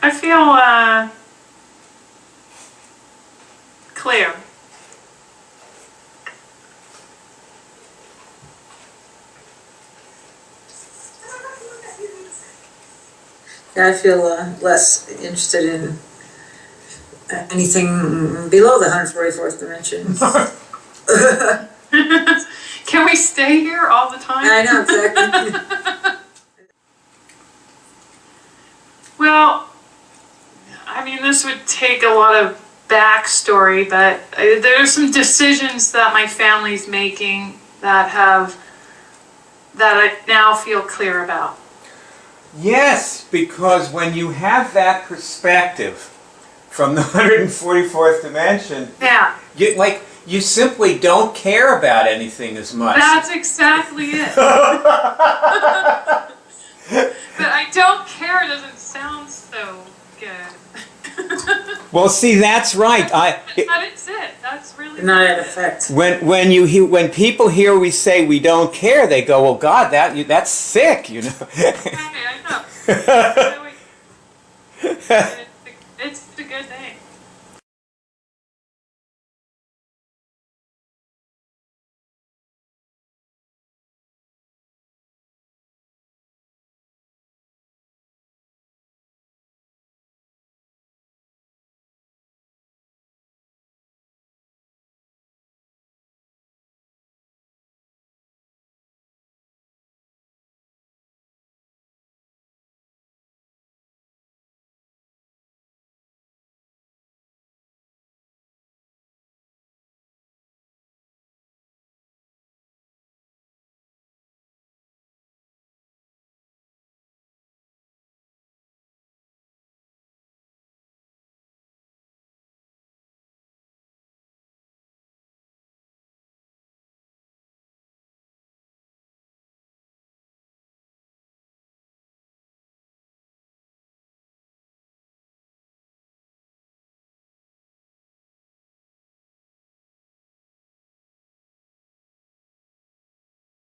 I feel clear. I feel less interested in anything below the 144th dimension. Can we stay here all the time? I know, exactly. Well, I mean, this would take a lot of backstory, but there's some decisions that my family's making that I now feel clear about. Yes, because when you have that perspective from the 144th dimension, Yeah, you simply don't care about anything as much. that's exactly it. But I don't care doesn't sound so good. Well, see, that's right. But it's it. That's really Not what in it is. effect. When people hear we say we don't care, they go, "Well, God, that's sick," you know. I know. It's a good thing.